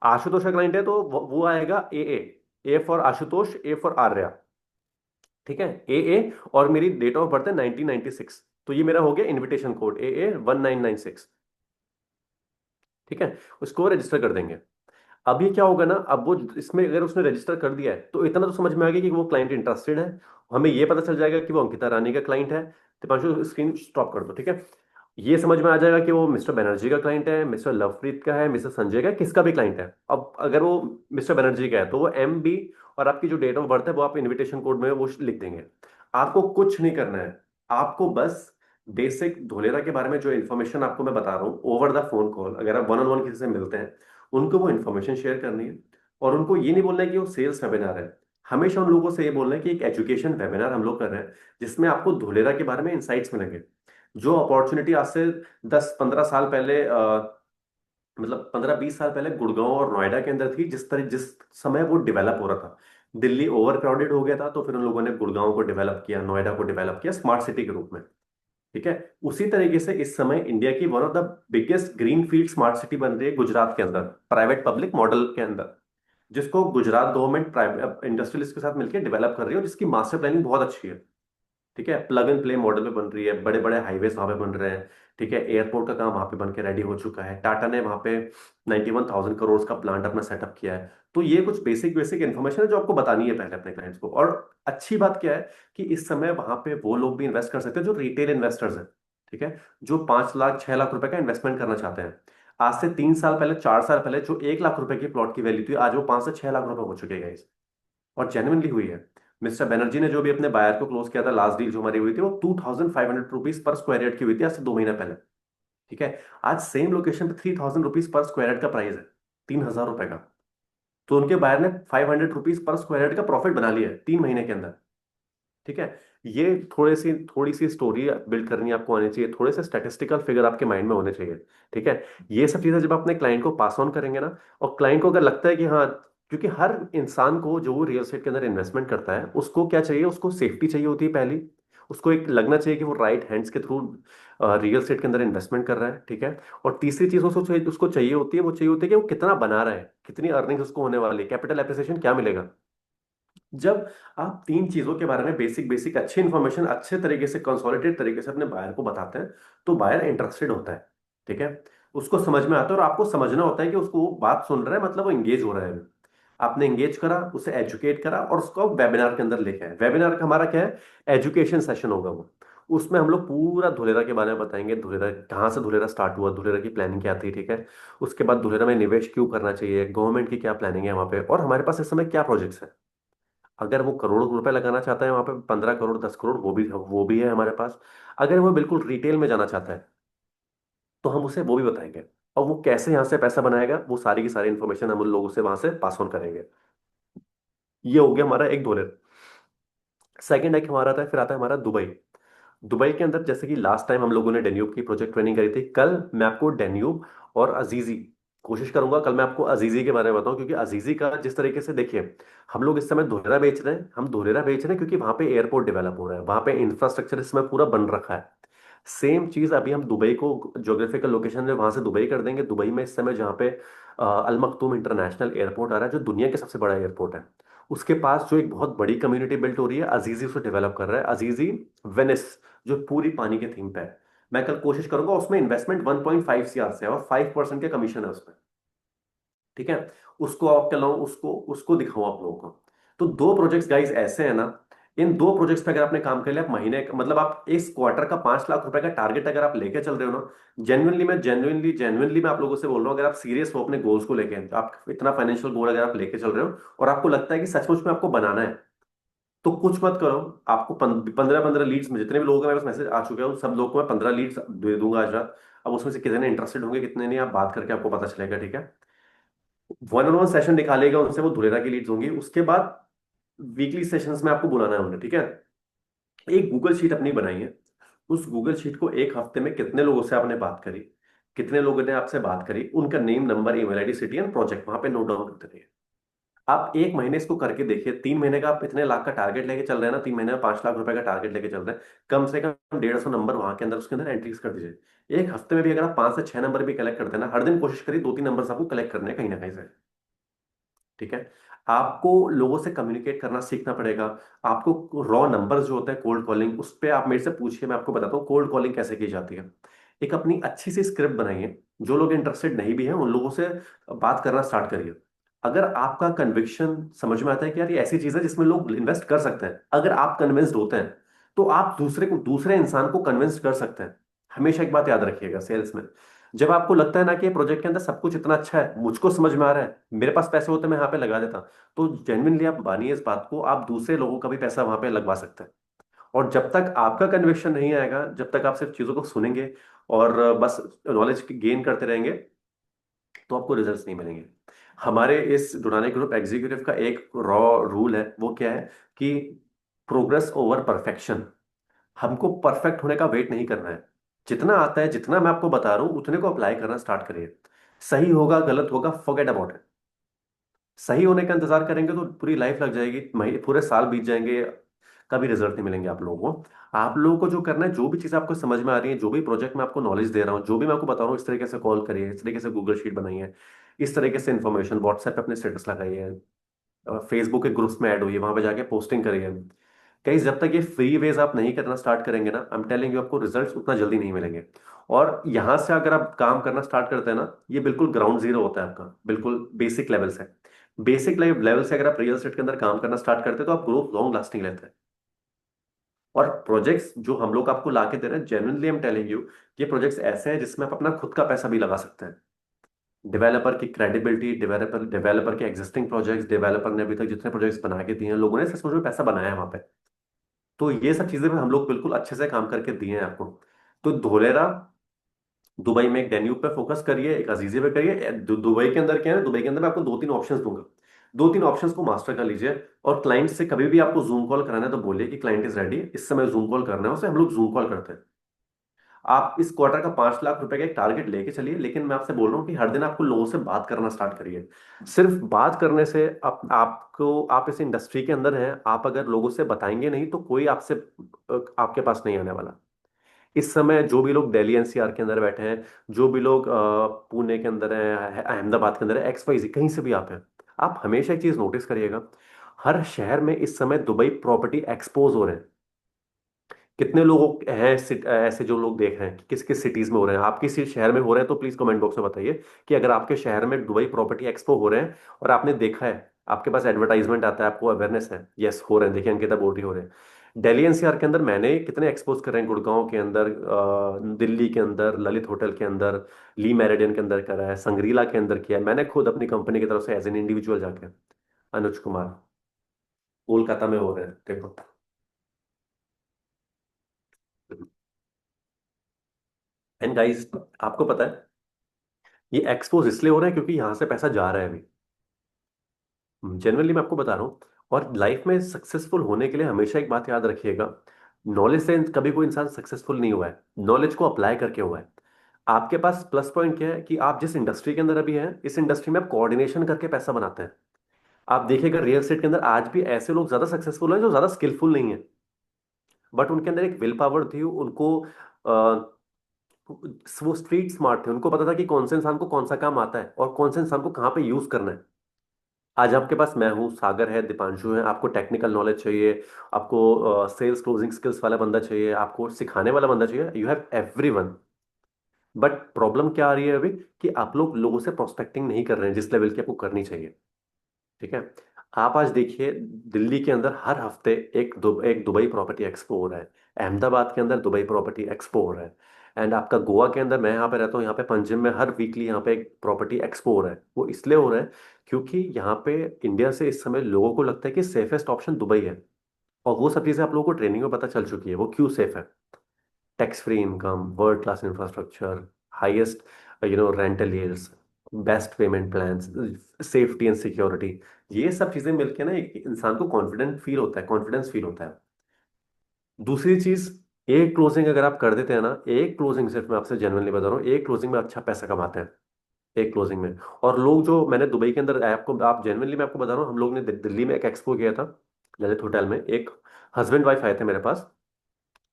आशुतोष का क्लाइंट है तो वो आएगा A for Ashutosh, A for Arya, ठीक है, ए और मेरी डेट ऑफ बर्थ है 1996, तो ये मेरा हो गया इनविटेशन कोड AA1996, ठीक है। उसको रजिस्टर कर देंगे। अब ये क्या होगा ना, अब वो इसमें अगर उसने रजिस्टर कर दिया है तो इतना तो समझ में आ गया कि वो क्लाइंट इंटरेस्टेड है, हमें ये पता चल जाएगा कि वो अंकिता रानी का क्लाइंट है। दीपांशु स्क्रीन स्टॉप कर दो, ठीक है। ये समझ में आ जाएगा कि वो मिस्टर बनर्जी का क्लाइंट है, मिस्टर लवप्रीत का है, मिस्टर संजय का है, किसका भी क्लाइंट है। अब अगर वो मिस्टर बनर्जी का है तो वो MB और आपकी जो डेट ऑफ बर्थ है वो आप इनविटेशन कोड में वो लिख देंगे। आपको कुछ नहीं करना है, आपको बस बेसिक धोलेरा के बारे में जो इन्फॉर्मेशन आपको मैं बता रहा हूँ ओवर द फोन कॉल, अगर आप वन ऑन वन किसी से मिलते हैं, उनको वो इन्फॉर्मेशन शेयर करनी है। और उनको ये नहीं बोलना है कि वो सेल्स वेबिनार है, हमेशा उन लोगों से ये बोलना है कि एक एजुकेशन वेबिनार हम लोग कर रहे हैं जिसमें आपको धोलेरा के बारे में इंसाइट्स मिलेंगे। जो अपॉर्चुनिटी आज से 10-15 साल पहले मतलब 15-20 साल पहले गुड़गांव और नोएडा के अंदर थी, जिस समय वो डेवलप हो रहा था, दिल्ली ओवर क्राउडेड हो गया था, तो फिर उन लोगों ने गुड़गांव को डेवलप किया, नोएडा को डेवलप किया स्मार्ट सिटी के रूप में, ठीक है। उसी तरीके से इस समय इंडिया की one of the biggest green field smart city बन रही है गुजरात के अंदर, प्राइवेट पब्लिक मॉडल के अंदर, जिसको गुजरात गवर्नमेंट प्राइवेट इंडस्ट्रियलिस्ट के साथ मिलकर डेवलप कर रही है और जिसकी मास्टर प्लानिंग बहुत अच्छी है। ठीक है, प्लग एंड प्ले मॉडल में बन रही है, बड़े बड़े हाईवेज वहां पे बन रहे हैं। ठीक है, एयरपोर्ट का काम वहां पे बन के रेडी हो चुका है, टाटा ने वहां पे 91,000 करोड़ का प्लांट अपना सेटअप किया है। तो ये कुछ बेसिक बेसिक इन्फॉर्मेशन है जो आपको बतानी है पहले अपने क्लाइंट्स को। और अच्छी बात क्या है कि इस समय वहां पे वो लोग भी इन्वेस्ट कर सकते हैं जो रिटेल इन्वेस्टर्स हैं। ठीक है, जो 5 लाख 6 लाख रुपए का इन्वेस्टमेंट करना चाहते हैं। आज से 3 साल पहले 4 साल पहले जो 1 लाख रुपए की प्लॉट की वैल्यू थी, आज वो 5 से 6 लाख रुपए हो चुके हैं। और जेन्युइनली हुई है। मिस्टर बनर्जी ने जो भी अपने बायर को क्लोज किया था, लास्ट डील जो हमारी हुई थी, वो 2500 रुपीज पर स्क्वायर यार्ड की हुई थी आज से 2 महीने पहले। ठीक है, आज सेम लोकेशन पे 3000 रुपीज पर स्क्वायर यार्ड का प्राइस है, 3000 रुपए का। तो उनके बायर ने 500 रुपीज पर स्क्वायर यार्ड का प्रॉफिट बना लिया है 3 महीने के अंदर। ठीक है, ये थोड़ी सी स्टोरी बिल्ड करनी आपको आनी चाहिए, थोड़े से स्टैटिस्टिकल फिगर आपके माइंड में होने चाहिए। ठीक है, ये सब चीजें जब आप अपने क्लाइंट को पास ऑन करेंगे ना, और क्लाइंट को अगर लगता है कि हाँ, क्योंकि हर इंसान को जो वो रियल एस्टेट के अंदर इन्वेस्टमेंट करता है उसको क्या चाहिए, उसको सेफ्टी चाहिए होती है पहली। उसको एक लगना चाहिए कि वो राइट हैंड्स के थ्रू रियल एस्टेट के अंदर इन्वेस्टमेंट कर रहा है। ठीक है, और तीसरी चीज उसको चाहिए होती है, वो चाहिए होती है कि वो कितना बना रहा है, कितनी अर्निंग्स उसको होने वाली, कैपिटल एप्रिसिएशन क्या मिलेगा। जब आप तीन चीजों के बारे में बेसिक बेसिक अच्छी इंफॉर्मेशन अच्छे तरीके से कंसोलिडेट तरीके से अपने बायर को बताते हैं, तो बायर इंटरेस्टेड होता है। ठीक है, उसको समझ में आता है, और आपको समझना होता है कि उसको वो बात सुन रहा है, मतलब वो इंगेज हो रहा है। आपने इंगेज करा, उसे एजुकेट करा, और उसको वेबिनार के अंदर लेके आए। वेबिनार का हमारा क्या है, एजुकेशन सेशन होगा वो। उसमें हम लोग पूरा धुलेरा के बारे में बताएंगे, धुलेरा कहाँ से धुलेरा स्टार्ट हुआ, धुलेरा की प्लानिंग क्या थी। ठीक है, उसके बाद धुलेरा में निवेश क्यों करना चाहिए, गवर्नमेंट की क्या प्लानिंग है वहाँ पे, और हमारे पास इस समय क्या प्रोजेक्ट्स हैं। अगर वो करोड़ों रुपए लगाना चाहता है वहां पे, 15 करोड़ 10 करोड़, वो भी है हमारे पास। अगर वो बिल्कुल रिटेल में जाना चाहता है तो हम उसे वो भी बताएंगे। और वो कैसे यहाँ से पैसा बनाएगा, वो सारी की सारी इन्फॉर्मेशन हम उन लोगों से वहां से पास ऑन करेंगे। ये हो गया हमारा एक डॉलर। सेकंड एक हमारा आता है, फिर आता है हमारा दुबई। दुबई के अंदर जैसे कि लास्ट टाइम हम लोगों ने डेन्यूब की प्रोजेक्ट ट्रेनिंग करी थी, कल मैं आपको डेन्यूब और अजीजी, कोशिश करूंगा कल मैं आपको अजीजी के बारे में बताऊं। क्योंकि अजीजी का जिस तरीके से देखिए, हम लोग इस समय धुलेरा बेच रहे हैं, हम धुलेरा बेच रहे हैं क्योंकि वहां पे एयरपोर्ट डेवलप हो रहा है, वहां पे इंफ्रास्ट्रक्चर इस समय पूरा बन रखा है। सेम चीज अभी हम दुबई को ज्योग्राफिकल लोकेशन में वहां से दुबई कर देंगे। दुबई में इस समय जहाँ पे अल मखतूम इंटरनेशनल एयरपोर्ट आ रहा है, जो दुनिया के सबसे बड़ा एयरपोर्ट है, उसके पास जो एक बहुत बड़ी कम्युनिटी बिल्ट हो रही है, अजीजी उसे डेवलप कर रहा है, अजीजी वेनिस, जो पूरी पानी के थीम पे है। मैं कल कोशिश करूंगा, उसमें इन्वेस्टमेंट 1.5 सीआर से है, और 5% के कमीशन है उसमें। ठीक है, उसको आप कहलाऊं, उसको उसको दिखाऊं आप लोगों को। तो दो प्रोजेक्ट्स गाइस ऐसे हैं ना, इन दो प्रोजेक्ट्स पे अगर आपने काम कर लिया, आप मतलब आप इस क्वार्टर का 5 लाख रुपए का टारगेट अगर आप लेके चल रहे हो ना, जेन्युइनली मैं आप लोगों से बोल रहा हूँ, अगर आप सीरियस हो अपने गोल्स को लेके, आप इतना फाइनेंशियल गोल अगर आप लेके चल रहे हो और आपको लगता है कि सचमुच में आपको बनाना है, तो कुछ मत करो। आपको 15-15 लीड्स में, जितने भी लोगों के मेरे पास मैसेज आ चुके हैं, उन सब लोगों को मैं 15 लीड्स दे दूंगा आज रात। अब उसमें से कितने इंटरेस्टेड होंगे कितने नहीं, आप बात करके आपको पता चलेगा। ठीक है, वन ऑन वन सेशन निकालेगा उनसे, वो धुलेरा की लीड्स होंगी। उसके बाद वीकली सेशंस में आपको बुलाना है उन्हें। ठीक है, एक गूगल शीट अपनी बनाई है। उस गूगल शीट को एक हफ्ते में कितने लोगों से आपने बात करी, कितने लोगों ने आपसे बात करी, उनका name number email ID city and project वहां पे नोट डाउन करते रहिए। आप 1 महीने इसको करके देखिए, 3 महीने का आप इतने लाख का टारगेट लेके चल रहे हैं ना, 3 महीने में 5 लाख रुपए का टारगेट लेके चल रहे हैं, कम से कम 150 नंबर वहां के अंदर उसके अंदर एंट्रीज कर दीजिए। एक हफ्ते में भी अगर आप 5 से 6 नंबर भी कलेक्ट करते हैं ना, हर दिन कोशिश करिए 2-3 नंबर आपको कलेक्ट करने हैं कहीं ना कहीं से। ठीक है, आपको लोगों से कम्युनिकेट करना सीखना पड़ेगा। आपको रॉ नंबर्स जो होते हैं कोल्ड कॉलिंग, उस पर आप मेरे से पूछिए, मैं आपको बताता हूँ कोल्ड कॉलिंग कैसे की जाती है। एक अपनी अच्छी सी स्क्रिप्ट बनाइए, जो लोग इंटरेस्टेड नहीं भी हैं उन लोगों से बात करना स्टार्ट करिए। अगर आपका कन्विक्शन समझ में आता है कि यार ये ऐसी चीज है जिसमें लोग इन्वेस्ट कर सकते हैं, अगर आप कन्विंस्ड होते हैं, तो आप दूसरे इंसान को कन्विंस कर सकते हैं। हमेशा एक बात याद रखिएगा सेल्स में, जब आपको लगता है ना कि ये प्रोजेक्ट के अंदर सब कुछ इतना अच्छा है, मुझको समझ में आ रहा है, मेरे पास पैसे होते मैं यहाँ पे लगा देता, तो जेन्युइनली आप मानिए इस बात को, आप दूसरे लोगों का भी पैसा वहां पे लगवा सकते हैं। और जब तक आपका कन्विक्शन नहीं आएगा, जब तक आप सिर्फ चीजों को सुनेंगे और बस नॉलेज गेन करते रहेंगे, तो आपको रिजल्ट्स नहीं मिलेंगे। हमारे इस डुनाने ग्रुप एग्जीक्यूटिव का एक रॉ रूल है, वो क्या है कि प्रोग्रेस ओवर परफेक्शन। हमको परफेक्ट होने का वेट नहीं करना है। जितना आता है, जितना मैं आपको बता रहा हूं, उतने को अप्लाई करना स्टार्ट करिए। सही होगा गलत होगा फॉरगेट अबाउट इट। सही होने का इंतजार करेंगे तो पूरी लाइफ लग जाएगी, महीने पूरे साल बीत जाएंगे, कभी रिजल्ट नहीं मिलेंगे आप लोगों को। आप लोगों को जो करना है, जो भी चीज आपको समझ में आ रही है, जो भी प्रोजेक्ट मैं आपको नॉलेज दे रहा हूँ, जो भी मैं आपको बता रहा हूँ, इस तरीके से कॉल करिए, इस तरीके से गूगल शीट बनाइए, इस तरीके से इन्फॉर्मेशन व्हाट्सएप पे अपने स्टेटस लगाइए, फेसबुक के ग्रुप्स में ऐड हुई, वहां पे जाके पोस्टिंग करिए। कहीं जब तक ये फ्री वेज आप नहीं करना स्टार्ट करेंगे ना, आई एम टेलिंग यू, आपको रिजल्ट्स उतना जल्दी नहीं मिलेंगे। और यहां से अगर आप काम करना स्टार्ट करते हैं ना, ये बिल्कुल ग्राउंड जीरो होता है आपका, बिल्कुल बेसिक लेवल से। बेसिक लेवल से अगर आप रियल एस्टेट के अंदर काम करना स्टार्ट करते हैं तो आप ग्रोथ लॉन्ग लास्टिंग लेते हैं। और प्रोजेक्ट्स जो हम लोग आपको ला के दे रहे हैं, genuinely I am telling you, ये प्रोजेक्ट्स ऐसे हैं जिसमें आप अपना खुद का पैसा भी लगा सकते हैं। डेवलपर की क्रेडिबिलिटी, डेवलपर डेवलपर के एग्जिस्टिंग प्रोजेक्ट्स, डेवलपर ने अभी तक जितने प्रोजेक्ट्स बना के दिए हैं, लोगों ने सच में पैसा बनाया है वहां पे। तो ये सब चीजें भी हम लोग बिल्कुल अच्छे से काम करके दिए हैं आपको। तो धोलेरा, दुबई में एक डेन्यूब पे फोकस करिए, एक अजीजे पे करिए। दुबई के अंदर क्या है, दुबई के अंदर मैं आपको दो तीन ऑप्शंस दूंगा, दो तीन ऑप्शंस को मास्टर कर लीजिए। और क्लाइंट से कभी भी आपको जूम कॉल कराना है तो बोलिए कि क्लाइंट इज रेडी, इस समय जूम कॉल करना है उसे, हम लोग जूम कॉल करते हैं। आप इस क्वार्टर का 5 लाख रुपए का एक टारगेट लेके चलिए, लेकिन मैं आपसे बोल रहा हूँ कि हर दिन आपको लोगों से बात करना स्टार्ट करिए। सिर्फ बात करने से आप इस इंडस्ट्री के अंदर हैं, आप अगर लोगों से बताएंगे नहीं तो कोई आपसे आपके पास नहीं आने वाला। इस समय जो भी लोग दिल्ली एनसीआर के अंदर बैठे हैं, जो भी लोग पुणे के अंदर हैं, अहमदाबाद के अंदर है, एक्स वाई जी कहीं से भी आप हैं, आप हमेशा एक चीज नोटिस करिएगा, हर शहर में इस समय दुबई प्रॉपर्टी एक्सपोज हो रहे हैं। कितने लोग हैं ऐसे जो लोग देख रहे हैं कि किस किस सिटीज में हो रहे हैं, आप किस शहर में हो रहे हैं, तो प्लीज कमेंट बॉक्स में बताइए कि अगर आपके शहर में दुबई प्रॉपर्टी एक्सपो हो रहे हैं और आपने देखा है, आपके पास एडवर्टाइजमेंट आता है, आपको अवेयरनेस है, यस हो रहे हैं, देखिए अंकिता बोल रही हो रहे हैं। दिल्ली एनसीआर के अंदर मैंने कितने एक्सपोज कर रहे हैं, गुड़गांव के अंदर, दिल्ली के अंदर ललित होटल के अंदर, ली मेरिडियन के अंदर करा है, संग्रीला के अंदर किया है मैंने खुद अपनी कंपनी की तरफ से एज एन इंडिविजुअल जाके। अनुज कुमार, कोलकाता में हो रहे हैं देखो। एंड गाइस, आपको पता है ये एक्सपोज इसलिए हो रहा है क्योंकि यहां से पैसा जा रहा है अभी। जनरली मैं आपको बता रहा हूँ। और लाइफ में सक्सेसफुल होने के लिए हमेशा एक बात याद रखिएगा, नॉलेज से कभी कोई इंसान सक्सेसफुल नहीं हुआ है, नॉलेज को अप्लाई करके हुआ है। आपके पास प्लस पॉइंट क्या है कि आप जिस इंडस्ट्री के अंदर अभी हैं, इस इंडस्ट्री में आप कोऑर्डिनेशन करके पैसा बनाते हैं। आप देखिएगा रियल एस्टेट के अंदर आज भी ऐसे लोग ज्यादा सक्सेसफुल हैं जो ज्यादा स्किलफुल नहीं है, बट उनके अंदर एक विल पावर थी, उनको वो स्ट्रीट स्मार्ट थे, उनको पता था कि कौन से इंसान को कौन सा काम आता है और कौन से इंसान को कहाँ पे यूज करना है। आज आपके पास मैं हूँ, सागर है, दीपांशु है, आपको टेक्निकल नॉलेज चाहिए, आपको सेल्स क्लोजिंग स्किल्स वाला बंदा चाहिए, आपको सिखाने वाला बंदा चाहिए, you have everyone. But problem क्या आ रही है अभी कि आप लोग लोगों से प्रोस्पेक्टिंग नहीं कर रहे हैं जिस लेवल की आपको करनी चाहिए। ठीक है। आप आज देखिए दिल्ली के अंदर हर हफ्ते एक दुबई प्रॉपर्टी एक्सपो हो रहा है, अहमदाबाद के अंदर दुबई प्रॉपर्टी एक्सपो हो रहा है, एंड आपका गोवा के अंदर, मैं यहाँ पे रहता हूँ, यहाँ पे पंजिम में हर वीकली यहाँ पे एक प्रॉपर्टी एक्सपो हो रहा है। वो इसलिए हो रहा है क्योंकि यहाँ पे इंडिया से इस समय लोगों को लगता है कि सेफेस्ट ऑप्शन दुबई है। और वो सब चीज़ें आप लोगों को ट्रेनिंग में पता चल चुकी है वो क्यों सेफ है। Tax free income, world class infrastructure, highest rental yields, best payment plans, safety and security, ये सब चीजें मिलके ना एक इंसान को कॉन्फिडेंट फील होता है, कॉन्फिडेंस फील होता है। दूसरी चीज, एक क्लोजिंग अगर आप कर देते हैं ना, एक क्लोजिंग, सिर्फ मैं आपसे जेन्युइनली बता रहा हूँ, एक क्लोजिंग में अच्छा पैसा कमाते हैं, एक क्लोजिंग में। और लोग जो मैंने दुबई के अंदर आपको, आप जेन्युइनली मैं आपको बता रहा हूँ, हम लोग ने दिल्ली में एक एक्सपो किया था, ललित होटल में, एक हस्बैंड वाइफ आए थे मेरे पास,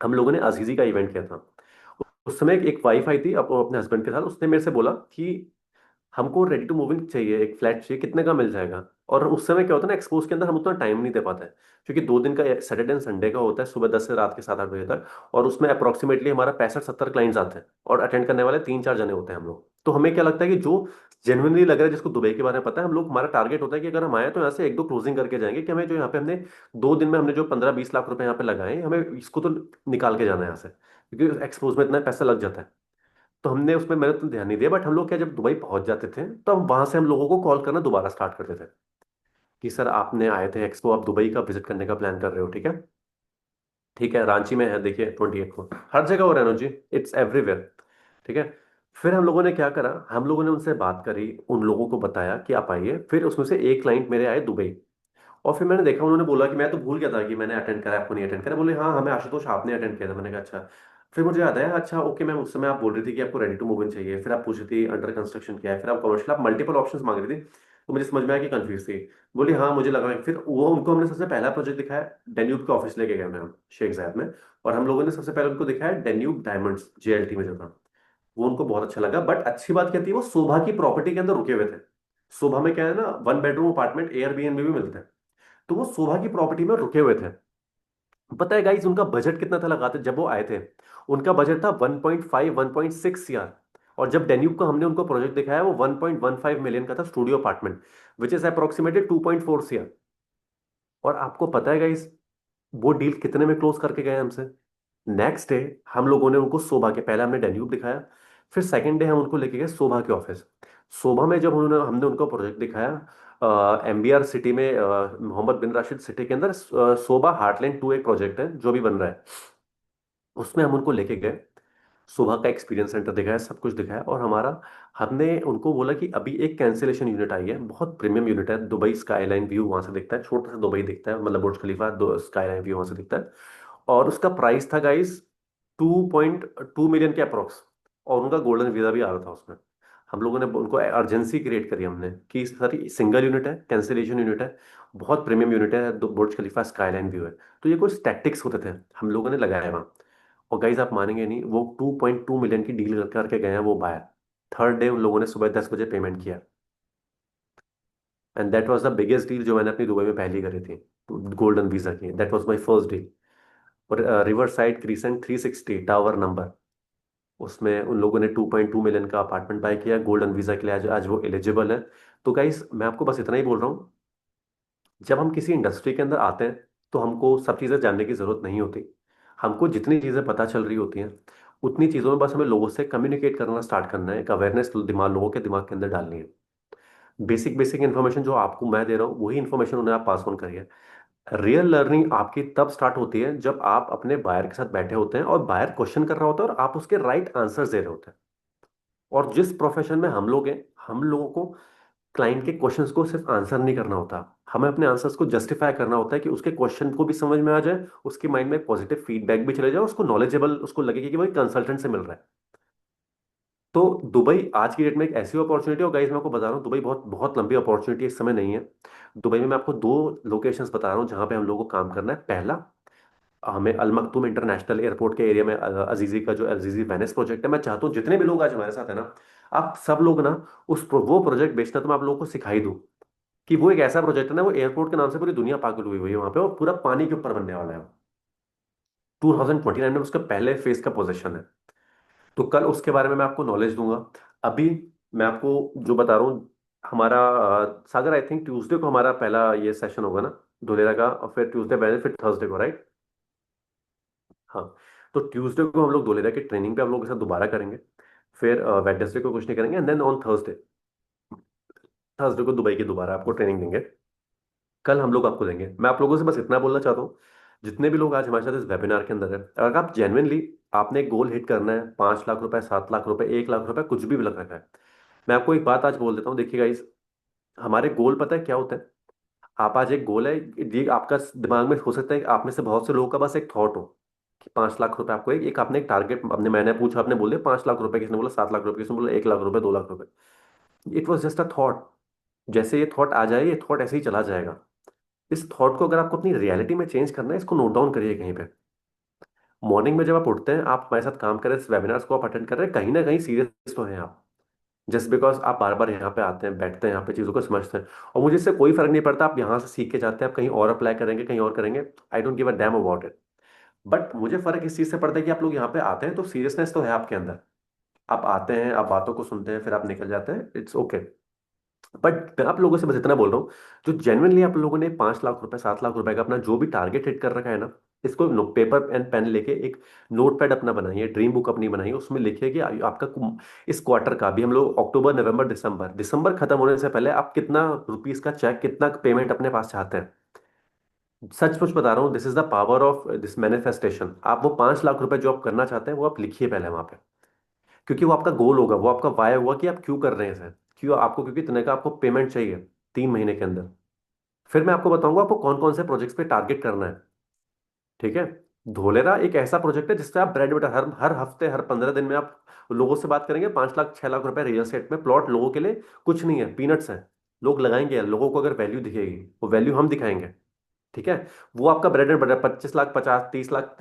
हम लोगों ने अजीजी का इवेंट किया था। उस समय एक वाइफ आई थी अपने हस्बैंड के साथ, उसने मेरे से बोला कि हमको रेडी टू मूविंग चाहिए, एक फ्लैट चाहिए, कितने का मिल जाएगा। और उस समय क्या होता है ना, एक्सपोज के अंदर हम उतना टाइम नहीं दे पाते हैं, क्योंकि 2 दिन का सैटरडे एंड संडे का होता है, सुबह 10 से रात के 7-8 बजे तक। और उसमें अप्रोक्सीमेटली हमारा 65-70 क्लाइंट्स आते हैं और अटेंड करने वाले 3-4 जने होते हैं हम लोग। तो हमें क्या लगता है कि जो जेनुइनली लग रहा है, जिसको दुबई के बारे में पता है, हम लोग, हमारा टारगेट होता है कि अगर हम आए तो यहाँ से एक दो क्लोजिंग करके जाएंगे, कि हमें जो यहाँ पे हमने 2 दिन में हमने जो 15-20 लाख रुपए यहाँ पे लगाए, हमें इसको तो निकाल के जाना है यहाँ से, क्योंकि एक्सपोज में इतना पैसा लग जाता है। तो हमने उसमें मैंने तो ध्यान नहीं दिया, बट हम लोग क्या, जब दुबई पहुंच जाते थे तो हम वहां से हम लोगों को कॉल करना दोबारा स्टार्ट करते थे कि सर आपने आए थे एक्सपो, आप दुबई का विजिट करने का प्लान कर रहे हो, ठीक है, ठीक है, रांची में है, देखिए 28 को, हर जगह हो रहा है अनुज जी, इट्स एवरीवेयर। ठीक है। फिर हम लोगों ने क्या करा, हम लोगों ने उनसे बात करी, उन लोगों को बताया कि आप आइए। फिर उसमें से एक क्लाइंट मेरे आए दुबई, और फिर मैंने देखा, उन्होंने बोला कि मैं तो भूल गया था कि मैंने अटेंड करा, आपको नहीं अटेंड करा। बोले हाँ, हमें आशुतोष आपने अटेंड किया था। मैंने कहा अच्छा। फिर मुझे याद आया, अच्छा ओके मैम, उस समय आप बोल रही थी कि आपको रेडी टू मूव इन चाहिए, फिर आप पूछ रही थी अंडर कंस्ट्रक्शन क्या है, फिर आप कमर्शियल, आप मल्टीपल ऑप्शंस मांग रही थी। तो मुझे समझ में आया कि कंफ्यूज थी। बोली हाँ मुझे लगा। फिर वो, उनको हमने सबसे पहला प्रोजेक्ट दिखाया, डेन्यूब के ऑफिस लेके गए मैम, शेख जायद में। और हम लोगों ने सबसे पहले उनको दिखाया डेन्यूब डायमंड्स, जेएलटी में जो था। वो उनको बहुत अच्छा लगा, बट अच्छी बात क्या थी, वो शोभा की प्रॉपर्टी के अंदर रुके हुए थे। शोभा में क्या है ना, 1 बेडरूम अपार्टमेंट एयरबीएनबी भी मिलते हैं। तो वो शोभा की प्रॉपर्टी में रुके हुए थे। पता है गाइस उनका बजट कितना था लगाते जब वो आए थे? उनका बजट था 1.5 1.6 यार। और जब डेन्यूब को हमने उनको प्रोजेक्ट दिखाया वो 1.15 मिलियन का था, studio apartment, which is approximately 2.4 CR. और आपको पता है गाइस वो डील कितने में क्लोज करके गए हमसे? नेक्स्ट डे हम लोगों ने उनको सोभा के, पहले हमने डेन्यूब दिखाया, फिर सेकंड डे हम उनको लेके गए सोभा के ऑफिस। सोभा में जब उन्होंने हमने उनको प्रोजेक्ट दिखाया, एमबीआर सिटी में, मोहम्मद बिन राशिद सिटी के अंदर, सोभा हार्टलैंड 2 एक प्रोजेक्ट है जो भी बन रहा है, उसमें हम उनको लेके गए। सुबह का एक्सपीरियंस सेंटर दिखाया, सब कुछ दिखाया, और हमारा, हमने उनको बोला कि अभी एक कैंसिलेशन यूनिट आई है, बहुत प्रीमियम यूनिट है, दुबई स्काईलाइन व्यू वहां से दिखता है, छोटा सा दुबई दिखता है, मतलब बुर्ज खलीफा, दो स्काईलाइन व्यू वहां से दिखता है। और उसका प्राइस था गाइस 2.2 मिलियन के अप्रोक्स। और उनका गोल्डन वीजा भी आ रहा था उसमें। हम लोगों ने उनको अर्जेंसी क्रिएट करी हमने कि सर सिंगल यूनिट है, कैंसिलेशन यूनिट है, बहुत प्रीमियम यूनिट है, बुर्ज खलीफा स्काईलाइन व्यू है। तो ये कुछ टैक्टिक्स होते थे हम लोगों ने लगाए वहाँ। और गाइज आप मानेंगे नहीं, वो 2.2 मिलियन की डील करके गए हैं वो बायर। थर्ड डे उन लोगों ने सुबह 10 बजे पेमेंट किया। And that was the biggest deal जो मैंने अपनी दुबई में पहली करी थी, गोल्डन वीजा की। That was my first deal. और Riverside Crescent 360 tower number, उसमें उन लोगों ने 2.2 मिलियन का अपार्टमेंट बाय किया गोल्डन वीजा के लिए। आज वो एलिजिबल है। तो गाइस मैं आपको बस इतना ही बोल रहा हूँ, जब हम किसी इंडस्ट्री के अंदर आते हैं तो हमको सब चीज़ें जानने की ज़रूरत नहीं होती। हमको जितनी चीज़ें पता चल रही होती हैं उतनी चीज़ों में बस हमें लोगों से कम्युनिकेट करना स्टार्ट करना है, एक अवेयरनेस दिमाग, लोगों के दिमाग के अंदर डालनी है। बेसिक बेसिक इन्फॉर्मेशन जो आपको मैं दे रहा हूँ वही इन्फॉर्मेशन उन्हें आप पास ऑन करिए। रियल लर्निंग आपकी तब स्टार्ट होती है जब आप अपने बायर के साथ बैठे होते हैं और बायर क्वेश्चन कर रहा होता है और आप उसके राइट आंसर्स दे रहे होते हैं। और जिस प्रोफेशन में हम लोग हैं, हम लोगों को क्लाइंट के क्वेश्चंस को सिर्फ आंसर नहीं करना होता, हमें अपने आंसर्स को जस्टिफाई करना होता है कि उसके क्वेश्चन को भी समझ में आ जाए, उसके माइंड में पॉजिटिव फीडबैक भी चले जाए, उसको नॉलेजेबल उसको लगे कि वो एक कंसल्टेंट से मिल रहा है। तो दुबई आज की डेट में एक ऐसी अपॉर्चुनिटी, और गाइस मैं आपको बता रहा हूँ दुबई बहुत बहुत लंबी अपॉर्चुनिटी इस समय नहीं है। दुबई में मैं आपको 2 लोकेशंस बता रहा हूँ जहां पे हम लोगों को काम करना है। पहला, हमें अल मखतूम इंटरनेशनल एयरपोर्ट के एरिया में, अजीजी का जो अजीजी वेनिस प्रोजेक्ट है, मैं चाहता हूँ जितने भी लोग आज हमारे साथ है ना, आप सब लोग ना वो प्रोजेक्ट बेचना तो मैं आप लोगों को सिखाई दूँ कि वो एक ऐसा प्रोजेक्ट है ना, वो एयरपोर्ट के नाम से पूरी दुनिया पागल हुई हुई है वहां पे, और पूरा पानी के ऊपर बनने वाला है। 2029 में उसका पहले फेज का पोजीशन है। तो कल उसके बारे में मैं आपको नॉलेज दूंगा। अभी मैं आपको जो बता रहा हूँ, हमारा सागर, आई थिंक ट्यूसडे को हमारा पहला ये सेशन होगा ना धुलेरा का, और फिर ट्यूसडे पहले, फिर थर्सडे को, राइट? हाँ। तो ट्यूसडे को हम लोग धुलेरा की ट्रेनिंग पे आप लोगों के साथ दोबारा करेंगे। फिर वेडनेसडे को कुछ नहीं करेंगे, and then on Thursday, Thursday को दुबई की दोबारा आपको ट्रेनिंग देंगे। कल हम लोग आपको देंगे। मैं आप लोगों से बस इतना बोलना चाहता हूँ, जितने भी लोग आज हमारे साथ इस वेबिनार के अंदर है, अगर आप जेन्युइनली, आपने गोल हिट करना है, 5 लाख रुपए, 7 लाख रुपए, 1 लाख रुपए, कुछ भी लग रखा है, मैं आपको एक बात आज बोल देता हूँ। देखिए गाइस, हमारे गोल पता है क्या होता है? आप आज एक गोल है, ये आपका दिमाग में हो सकता है कि आप में से बहुत से लोगों का बस एक थॉट हो कि 5 लाख रुपए आपको, एक आपने एक टारगेट, अपने मैंने पूछा, आपने बोल दिया 5 लाख रुपए, किसने बोला 7 लाख रुपए, किसने बोला 1 लाख रुपए, 2 लाख रुपए। It was just a thought. जैसे ये थॉट आ जाए, ये थॉट ऐसे ही चला जाएगा। इस थॉट को अगर आपको अपनी रियलिटी में चेंज करना है, इसको नोट डाउन करिए कहीं पे। मॉर्निंग में जब आप उठते हैं, आप हमारे साथ काम कर रहे हैं, इस वेबिनार्स को आप अटेंड कर रहे हैं, कहीं ना कहीं सीरियस तो हैं आप। जस्ट बिकॉज आप बार बार यहाँ पे आते हैं, बैठते हैं यहाँ पे, चीज़ों को समझते हैं, और मुझे इससे कोई फर्क नहीं पड़ता आप यहाँ से सीख के जाते हैं, आप कहीं और अप्लाई करेंगे, कहीं और करेंगे, I don't give a damn about it. But मुझे फर्क इस चीज़ से पड़ता है कि आप लोग यहाँ पे आते हैं तो सीरियसनेस तो है आपके अंदर। आप आते हैं, आप बातों को सुनते हैं, फिर आप निकल जाते हैं, इट्स ओके। बट मैं आप लोगों से बस इतना बोल रहा हूँ, जो जेनुअनली आप लोगों ने 5 लाख रुपए, 7 लाख रुपए का अपना जो भी टारगेट हिट कर रखा है ना, इसको पेपर एंड पेन लेके एक नोट पैड अपना बनाइए, ड्रीम बुक अपनी बनाइए, उसमें लिखिए कि आपका इस क्वार्टर का भी, हम लोग अक्टूबर, नवंबर, दिसंबर, दिसंबर खत्म होने से पहले आप कितना रुपीस का चेक, कितना पेमेंट अपने पास चाहते हैं। सच कुछ बता रहा हूँ, this is the power of this manifestation. आप वो 5 लाख रुपए जो आप करना चाहते हैं वो आप लिखिए पहले वहां पे, क्योंकि वो आपका गोल होगा, वो आपका वाय होगा कि आप क्यों कर रहे हैं सर, क्यों आपको, क्योंकि इतने का आपको पेमेंट चाहिए 3 महीने के अंदर। फिर मैं आपको बताऊंगा आपको कौन कौन से प्रोजेक्ट्स पे टारगेट करना है। ठीक है? धोलेरा एक ऐसा प्रोजेक्ट है जिससे आप ब्रेड बटर, हर हर हफ्ते, हर 15 दिन में आप लोगों से बात करेंगे। 5 लाख, 6 लाख रुपए रियल एस्टेट में प्लॉट लोगों के लिए कुछ नहीं है, पीनट्स है। लोग लगाएंगे, लोगों को अगर वैल्यू दिखेगी, वो वैल्यू हम दिखाएंगे। ठीक है? वो आपका bread and butter, 25 lakh, 50, 30 lakh,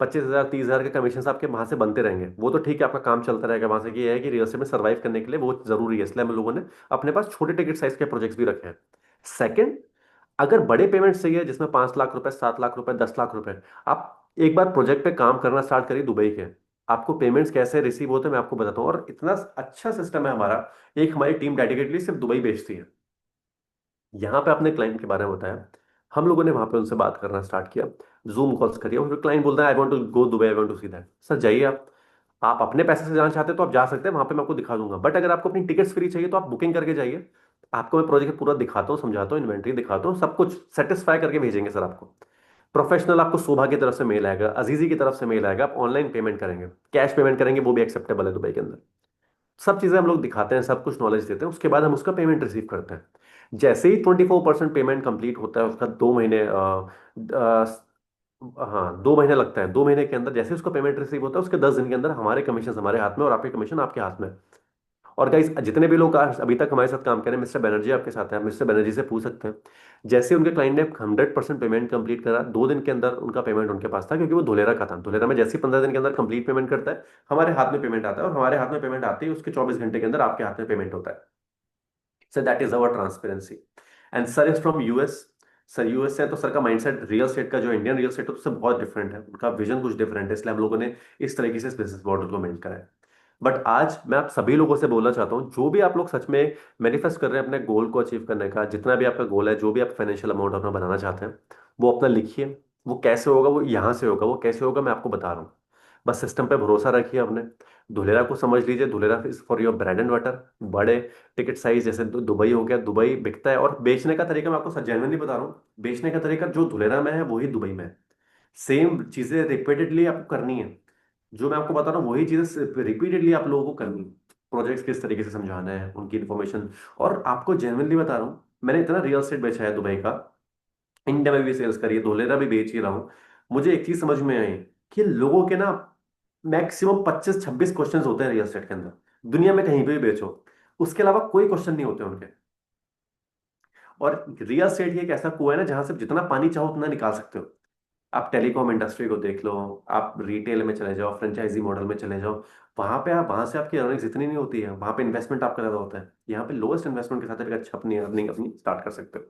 25,000, 30,000 के कमीशन आपके वहां से बनते रहेंगे। वो तो ठीक है, आपका काम चलता रहेगा वहां से, कि ये है कि रियल एस्टेट में सर्वाइव करने के लिए वो जरूरी है, इसलिए हम लोगों ने अपने पास छोटे टिकट साइज के प्रोजेक्ट्स भी रखे हैं। सेकंड, अगर बड़े पेमेंट चाहिए जिसमें 5 लाख रुपए, 7 लाख रुपए, 10 लाख रुपए, आप एक बार प्रोजेक्ट पे काम करना स्टार्ट करिए दुबई के। आपको पेमेंट्स कैसे रिसीव होते हैं मैं आपको बताता हूँ, और इतना अच्छा सिस्टम है हमारा। एक हमारी टीम डेडिकेटली सिर्फ दुबई भेजती है। यहाँ पे अपने क्लाइंट के बारे में बताया, हम लोगों ने वहां पे उनसे बात करना स्टार्ट किया, जूम कॉल्स करिए, और फिर क्लाइंट बोलता है I want to go Dubai, I want to see that. Sir जाइए आप अपने पैसे से जाना चाहते हैं तो आप जा सकते हैं, वहां पे मैं आपको दिखा दूंगा, बट अगर आपको अपनी टिकट्स फ्री चाहिए तो आप बुकिंग करके जाइए। आपको मैं प्रोजेक्ट पूरा दिखाता हूँ, समझाता हूँ, इन्वेंटरी दिखाता हूँ, सब कुछ सेटिस्फाई करके भेजेंगे सर आपको। प्रोफेशनल आपको शोभा की तरफ से मेल आएगा, अजीजी की तरफ से मेल आएगा, आप ऑनलाइन पेमेंट करेंगे, कैश पेमेंट करेंगे, वो भी एक्सेप्टेबल है दुबई के अंदर। सब चीजें हम लोग दिखाते हैं, सब कुछ नॉलेज देते हैं, उसके बाद हम उसका पेमेंट रिसीव करते हैं। जैसे ही 24% पेमेंट कंप्लीट होता है उसका, 2 महीने हाँ 2 महीने लगता है, 2 महीने के अंदर जैसे उसका पेमेंट रिसीव होता है उसके 10 दिन के अंदर हमारे कमीशन हमारे हाथ में और आपके कमीशन आपके हाथ में। और गाइस जितने भी लोग आज अभी तक हमारे साथ काम करें, मिस्टर बनर्जी आपके साथ हैं, आप मिस्टर बनर्जी से पूछ सकते हैं। जैसे उनके क्लाइंट ने 100% पेमेंट कंप्लीट करा, 2 दिन के अंदर उनका पेमेंट उनके पास था, क्योंकि वो धुलेरा का था। धुलेरा में जैसे ही 15 दिन के अंदर कंप्लीट पेमेंट करता है हमारे हाथ में पेमेंट आता है, और हमारे हाथ में पेमेंट आते ही उसके 24 घंटे के अंदर आपके हाथ में पेमेंट होता है। Sir that is our transparency. And sir is from US. Sir US से है, तो सर का माइंडसेट रियल एस्टेट का जो इंडियन रियल एस्टेट है उससे बहुत डिफरेंट है, उनका विजन कुछ डिफरेंट है, इसलिए हम लोगों ने इस तरीके से इस बिजनेस मॉडल को मेंटेन करा है। बट आज मैं आप सभी लोगों से बोलना चाहता हूँ, जो भी आप लोग सच में मैनिफेस्ट कर रहे हैं अपने गोल को अचीव करने का, जितना भी आपका गोल है, जो भी आप फाइनेंशियल अमाउंट अपना बनाना चाहते हैं, वो अपना लिखिए। वो कैसे होगा, वो यहाँ से होगा, वो कैसे होगा मैं आपको बता रहा हूँ। बस सिस्टम पे भरोसा रखिए अपने। धुलेरा को समझ लीजिए, Dholera is for your bread and water. बड़े टिकट साइज जैसे दुबई हो गया, दुबई बिकता है, और बेचने का तरीका मैं आपको जेन्युइनली बता रहा हूँ, बेचने का तरीका जो धुलेरा में है वही दुबई में है। सेम चीजें रिपीटेडली आपको करनी है, जो मैं आपको बता रहा हूँ वही चीजें रिपीटेडली आप लोगों को करनी है। प्रोजेक्ट्स किस तरीके से समझाना है, उनकी इन्फॉर्मेशन। और आपको जेन्युइनली बता रहा हूँ, मैंने इतना रियल एस्टेट बेचा है दुबई का, इंडिया में भी सेल्स करी है, धोलेरा भी बेच ही रहा हूँ। मुझे एक चीज समझ में आई कि लोगों के ना मैक्सिमम 25-26 क्वेश्चंस होते हैं रियल एस्टेट के अंदर। दुनिया में कहीं पे भी बेचो, उसके अलावा कोई क्वेश्चन नहीं होते उनके। और रियल एस्टेट ही एक ऐसा कुआं है ना जहां से जितना पानी चाहो उतना निकाल सकते हो। आप टेलीकॉम इंडस्ट्री को देख लो, आप रिटेल में चले जाओ, फ्रेंचाइजी मॉडल में चले जाओ, वहां से आपकी अर्निंग्स इतनी नहीं होती है, वहां पे इन्वेस्टमेंट आपका ज्यादा होता है। यहाँ पे लोएस्ट इन्वेस्टमेंट के साथ एक अच्छा अपनी अर्निंग अपनी स्टार्ट कर सकते हो।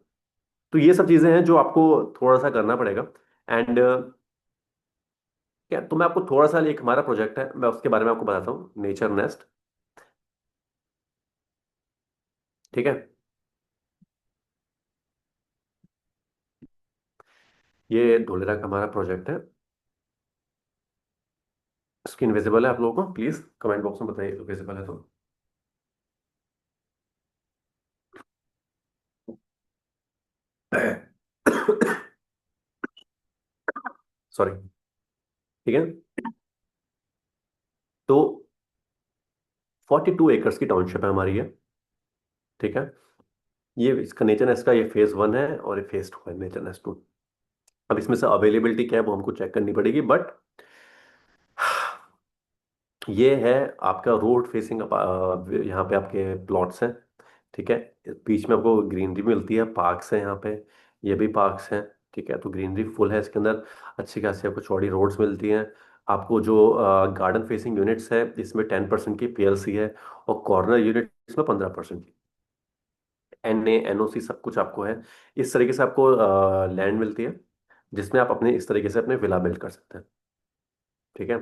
तो ये सब चीजें हैं जो आपको थोड़ा सा करना पड़ेगा। एंड क्या, तो मैं आपको थोड़ा सा, एक हमारा प्रोजेक्ट है मैं उसके बारे में आपको बताता हूँ, नेचर नेस्ट। ठीक है, ये धोलेरा का हमारा प्रोजेक्ट है। स्क्रीन विजिबल है आप लोगों को? प्लीज कमेंट बॉक्स में बताइए विजिबल है तो। सॉरी। ठीक है, तो 42 एकर्स की टाउनशिप है हमारी ये। ठीक है, ये इसका नेचर नेस्ट का ये फेज 1 है, और ये फेज 2 है नेचर नेस्ट 2। अब इसमें से अवेलेबिलिटी क्या है वो हमको चेक करनी पड़ेगी, बट ये है आपका रोड फेसिंग। यहाँ पे आपके प्लॉट्स हैं। ठीक है, बीच में आपको ग्रीनरी मिलती है, पार्क्स हैं यहाँ पे, ये भी पार्क्स हैं। ठीक है, तो ग्रीनरी फुल है इसके अंदर, अच्छी खासी आपको चौड़ी रोड्स मिलती हैं। आपको जो गार्डन फेसिंग यूनिट्स है इसमें 10% की पीएलसी है, और कॉर्नर यूनिट इसमें 15% की। एनए एनओसी सब कुछ आपको है। इस तरीके से आपको लैंड मिलती है, जिसमें आप अपने इस तरीके से अपने विला बिल्ड कर सकते हैं। ठीक है,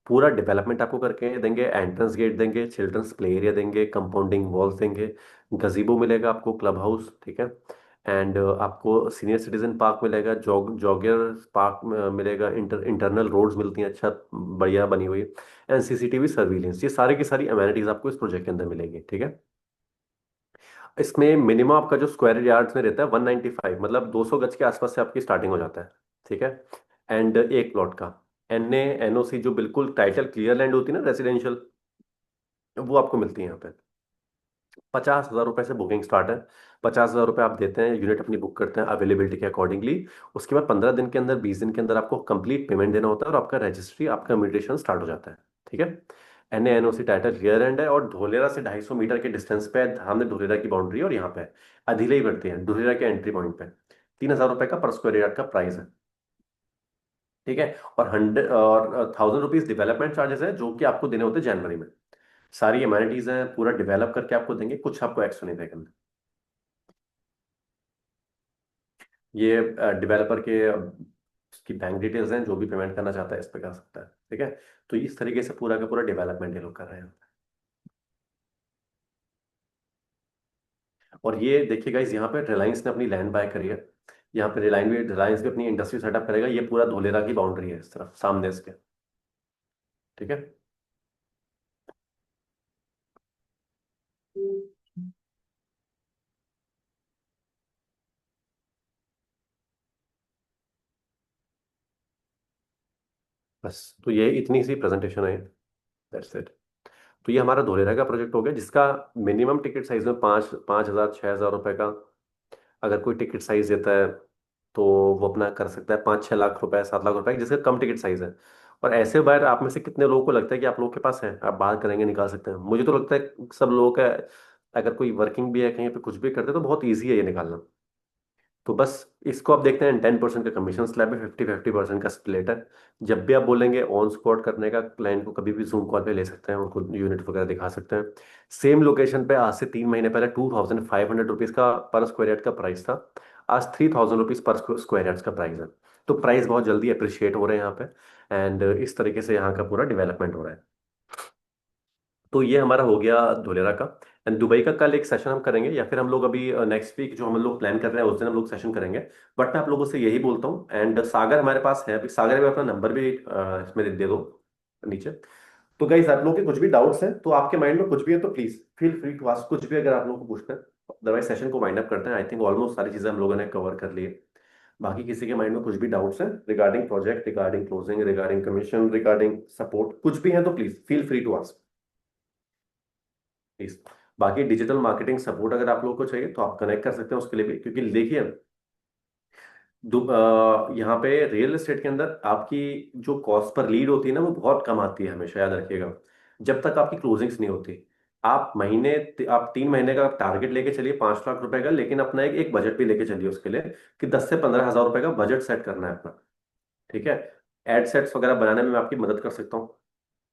पूरा डेवलपमेंट आपको करके देंगे, एंट्रेंस गेट देंगे, चिल्ड्रंस प्ले एरिया देंगे, कंपाउंडिंग वॉल्स देंगे, गजीबो मिलेगा आपको, क्लब हाउस। ठीक है, एंड आपको सीनियर सिटीजन पार्क मिलेगा, जॉगियर पार्क मिलेगा, इंटरनल रोड्स मिलती हैं अच्छा बढ़िया बनी हुई, एंड सीसीटीवी सर्विलेंस। ये सारी की सारी अमेनिटीज आपको इस प्रोजेक्ट के अंदर मिलेगी। ठीक है, इसमें मिनिमम आपका जो स्क्वायर यार्ड्स में रहता है 195, मतलब 200 गज के आसपास से आपकी स्टार्टिंग हो जाता है। ठीक है, एंड एक प्लॉट का एनए एनओसी जो बिल्कुल टाइटल क्लियर लैंड होती है ना रेजिडेंशियल, वो आपको मिलती है यहाँ पे। 50,000 रुपए से बुकिंग स्टार्ट है। 50,000 रुपए आप देते हैं, यूनिट अपनी बुक करते हैं अवेलेबिलिटी के अकॉर्डिंगली। उसके बाद 15 दिन के अंदर, 20 दिन के अंदर आपको कंप्लीट पेमेंट देना होता है, और आपका रजिस्ट्री आपका म्यूटेशन स्टार्ट हो जाता है। ठीक है, NA NOC title clear and है, और धोलेरा से 250 मीटर के डिस्टेंस पे है, सामने धोलेरा की बाउंड्री है, और यहाँ पे अधीले ही पड़ती है धोलेरा के एंट्री पॉइंट पे। 3,000 रुपए का पर स्क्वायर यार्ड का प्राइस है। ठीक है, और 1,000 रुपीज डेवलपमेंट चार्जेस है जो कि आपको देने होते हैं जनवरी में। सारी एमेनिटीज हैं, पूरा डेवलप करके आपको देंगे, कुछ आपको एक्स्ट्रा नहीं देगा। ये डेवलपर के उसकी बैंक डिटेल्स हैं, जो भी पेमेंट करना चाहता है इस पे कर सकता है। ठीक है। तो इस तरीके से पूरा का पूरा डेवलपमेंट ये लोग कर रहे हैं। और ये देखिए गाइस, यहाँ पे रिलायंस ने अपनी लैंड बाय करी है। यहाँ पे रिलायंस भी अपनी इंडस्ट्री सेटअप करेगा। ये पूरा धोलेरा की बाउंड्री है इस तरफ सामने इसके। ठीक है। बस तो ये इतनी सी प्रेजेंटेशन है। That's it. तो ये हमारा धोलेरा का प्रोजेक्ट हो गया, जिसका मिनिमम टिकट साइज में 5,000 6,000 रुपए का अगर कोई टिकट साइज देता है तो वो अपना कर सकता है। 5-6 लाख रुपए 7 लाख रुपए जिसका कम टिकट साइज है। और ऐसे बार आप में से कितने लोगों को लगता है कि आप लोगों के पास है, आप बात करेंगे निकाल सकते हैं? मुझे तो लगता है सब लोगों का, अगर कोई वर्किंग भी है कहीं पे कुछ भी करते हैं तो बहुत ईजी है ये निकालना। तो बस इसको आप देखते हैं 10% का कमीशन स्लैब है, 50-50% का स्प्लिट है। जब भी आप बोलेंगे ऑन स्पॉट करने का, क्लाइंट को कभी भी जूम कॉल पे ले सकते हैं, उनको यूनिट वगैरह दिखा सकते हैं। सेम लोकेशन पे आज से 3 महीने पहले 2,500 रुपीज का पर स्क्वायर यार्ड का प्राइस था। आज 3,000 रुपीज पर स्क्वायर यार्ड का प्राइस है। तो प्राइस बहुत जल्दी अप्रिशिएट हो रहे हैं यहाँ पे। एंड इस तरीके से यहाँ का पूरा डेवलपमेंट हो रहा है। तो ये हमारा हो गया धोलेरा का। एंड दुबई का कल एक सेशन हम करेंगे, या फिर हम लोग अभी नेक्स्ट वीक जो हम लोग प्लान कर रहे हैं उस दिन हम लोग सेशन करेंगे। बट मैं आप लोगों से यही बोलता हूँ, एंड सागर हमारे पास है अभी, सागर में अपना नंबर भी इसमें दे दो नीचे। तो गाइस आप लोगों के कुछ भी डाउट्स हैं तो आपके माइंड में कुछ भी है तो please feel free to ask कुछ भी अगर आप लोगों को पूछना है। अदरवाइज सेशन को वाइंड अप करते हैं। आई थिंक ऑलमोस्ट सारी चीजें हम लोगों ने कवर कर ली है। बाकी किसी के माइंड में कुछ भी डाउट्स हैं regarding project, regarding closing, regarding commission, regarding support, कुछ भी है तो please feel free to ask please. बाकी डिजिटल मार्केटिंग सपोर्ट अगर आप लोगों को चाहिए तो आप कनेक्ट कर सकते हैं उसके लिए भी, क्योंकि देखिए यहाँ पे रियल एस्टेट के अंदर आपकी जो कॉस्ट पर लीड होती है ना वो बहुत कम आती है, हमेशा याद रखिएगा। जब तक आपकी क्लोजिंग्स नहीं होती। आप 3 महीने का टारगेट लेके चलिए 5 लाख रुपए का, लेकिन अपना एक बजट भी लेके चलिए उसके लिए कि 10 से 15 हजार रुपए का बजट सेट करना है अपना। ठीक है। एड सेट्स वगैरह बनाने में मैं आपकी मदद कर सकता हूँ।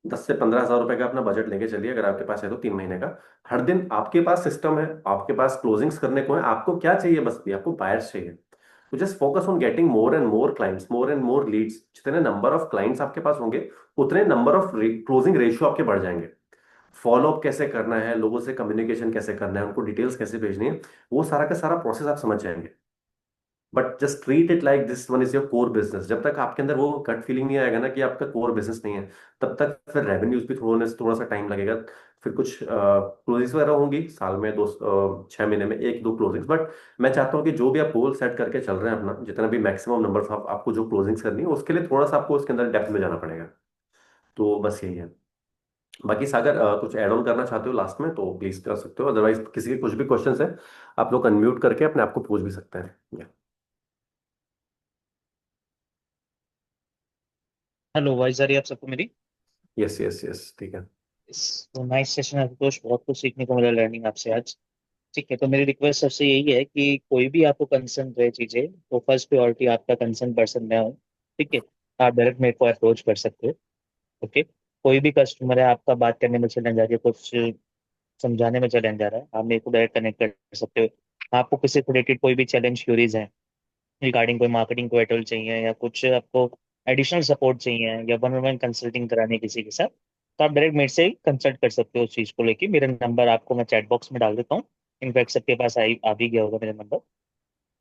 10 से 15 हजार रुपए का अपना बजट लेके चलिए अगर आपके पास है तो 3 महीने का। हर दिन आपके पास सिस्टम है, आपके पास क्लोजिंग्स करने को है, आपको क्या चाहिए? बस भी आपको बायर्स चाहिए। तो just focus on getting more and more clients, more and more Leeds. जितने नंबर ऑफ क्लाइंट्स आपके पास होंगे उतने नंबर ऑफ क्लोजिंग रेशियो आपके बढ़ जाएंगे। फॉलो अप कैसे करना है, लोगों से कम्युनिकेशन कैसे करना है, उनको डिटेल्स कैसे भेजनी है, वो सारा का सारा प्रोसेस आप समझ जाएंगे। But just treat it like this one is your core business. जब तक आपके अंदर वो गट फीलिंग नहीं आएगा ना कि आपका कोर बिजनेस नहीं है, तब तक फिर रेवेन्यूज भी थोड़ा सा टाइम लगेगा। फिर कुछ क्लोजिंग्स वगैरह होंगी साल में 6 महीने में 1-2 क्लोजिंग्स। बट मैं चाहता हूँ कि जो भी आप गोल सेट करके चल रहे हैं अपना, जितना भी मैक्सिमम नंबर आपको जो क्लोजिंग्स करनी है उसके लिए थोड़ा सा आपको उसके अंदर डेप्थ में जाना पड़ेगा। तो बस यही है। बाकी सागर कुछ ऐड ऑन करना चाहते हो लास्ट में तो प्लीज कर सकते हो, अदरवाइज किसी के कुछ भी क्वेश्चंस है आप लोग अनम्यूट करके अपने आप को पूछ भी सकते हैं। हेलो वॉइस आ रही है आप सबको मेरी? यस यस यस ठीक है। तो नाइस सेशन है संतोष, बहुत कुछ सीखने को मिला लर्निंग आपसे आज। ठीक है, तो मेरी रिक्वेस्ट सबसे यही है कि कोई भी आपको कंसर्न रहे चीजें तो फर्स्ट प्रायोरिटी आपका कंसर्न पर्सन मैं हूँ। ठीक है, आप डायरेक्ट मेरे को अप्रोच कर सकते हो। ओके, कोई भी कस्टमर है आपका बात करने में चैलेंज आ रही है, कुछ समझाने में चैलेंज आ रहा है, आप मेरे को डायरेक्ट कनेक्ट कर सकते हो। आपको किसी रिलेटेड कोई भी चैलेंज क्यूरीज है रिगार्डिंग कोई मार्केटिंग कोएटल चाहिए या कुछ आपको एडिशनल सपोर्ट चाहिए या वन वन कंसल्टिंग करानी है किसी के साथ, तो आप डायरेक्ट मेरे से ही कंसल्ट कर सकते हो उस चीज़ को लेके। मेरा नंबर आपको मैं चैट बॉक्स में डाल देता हूँ। इनफैक्ट सबके पास आ भी गया होगा मेरा नंबर।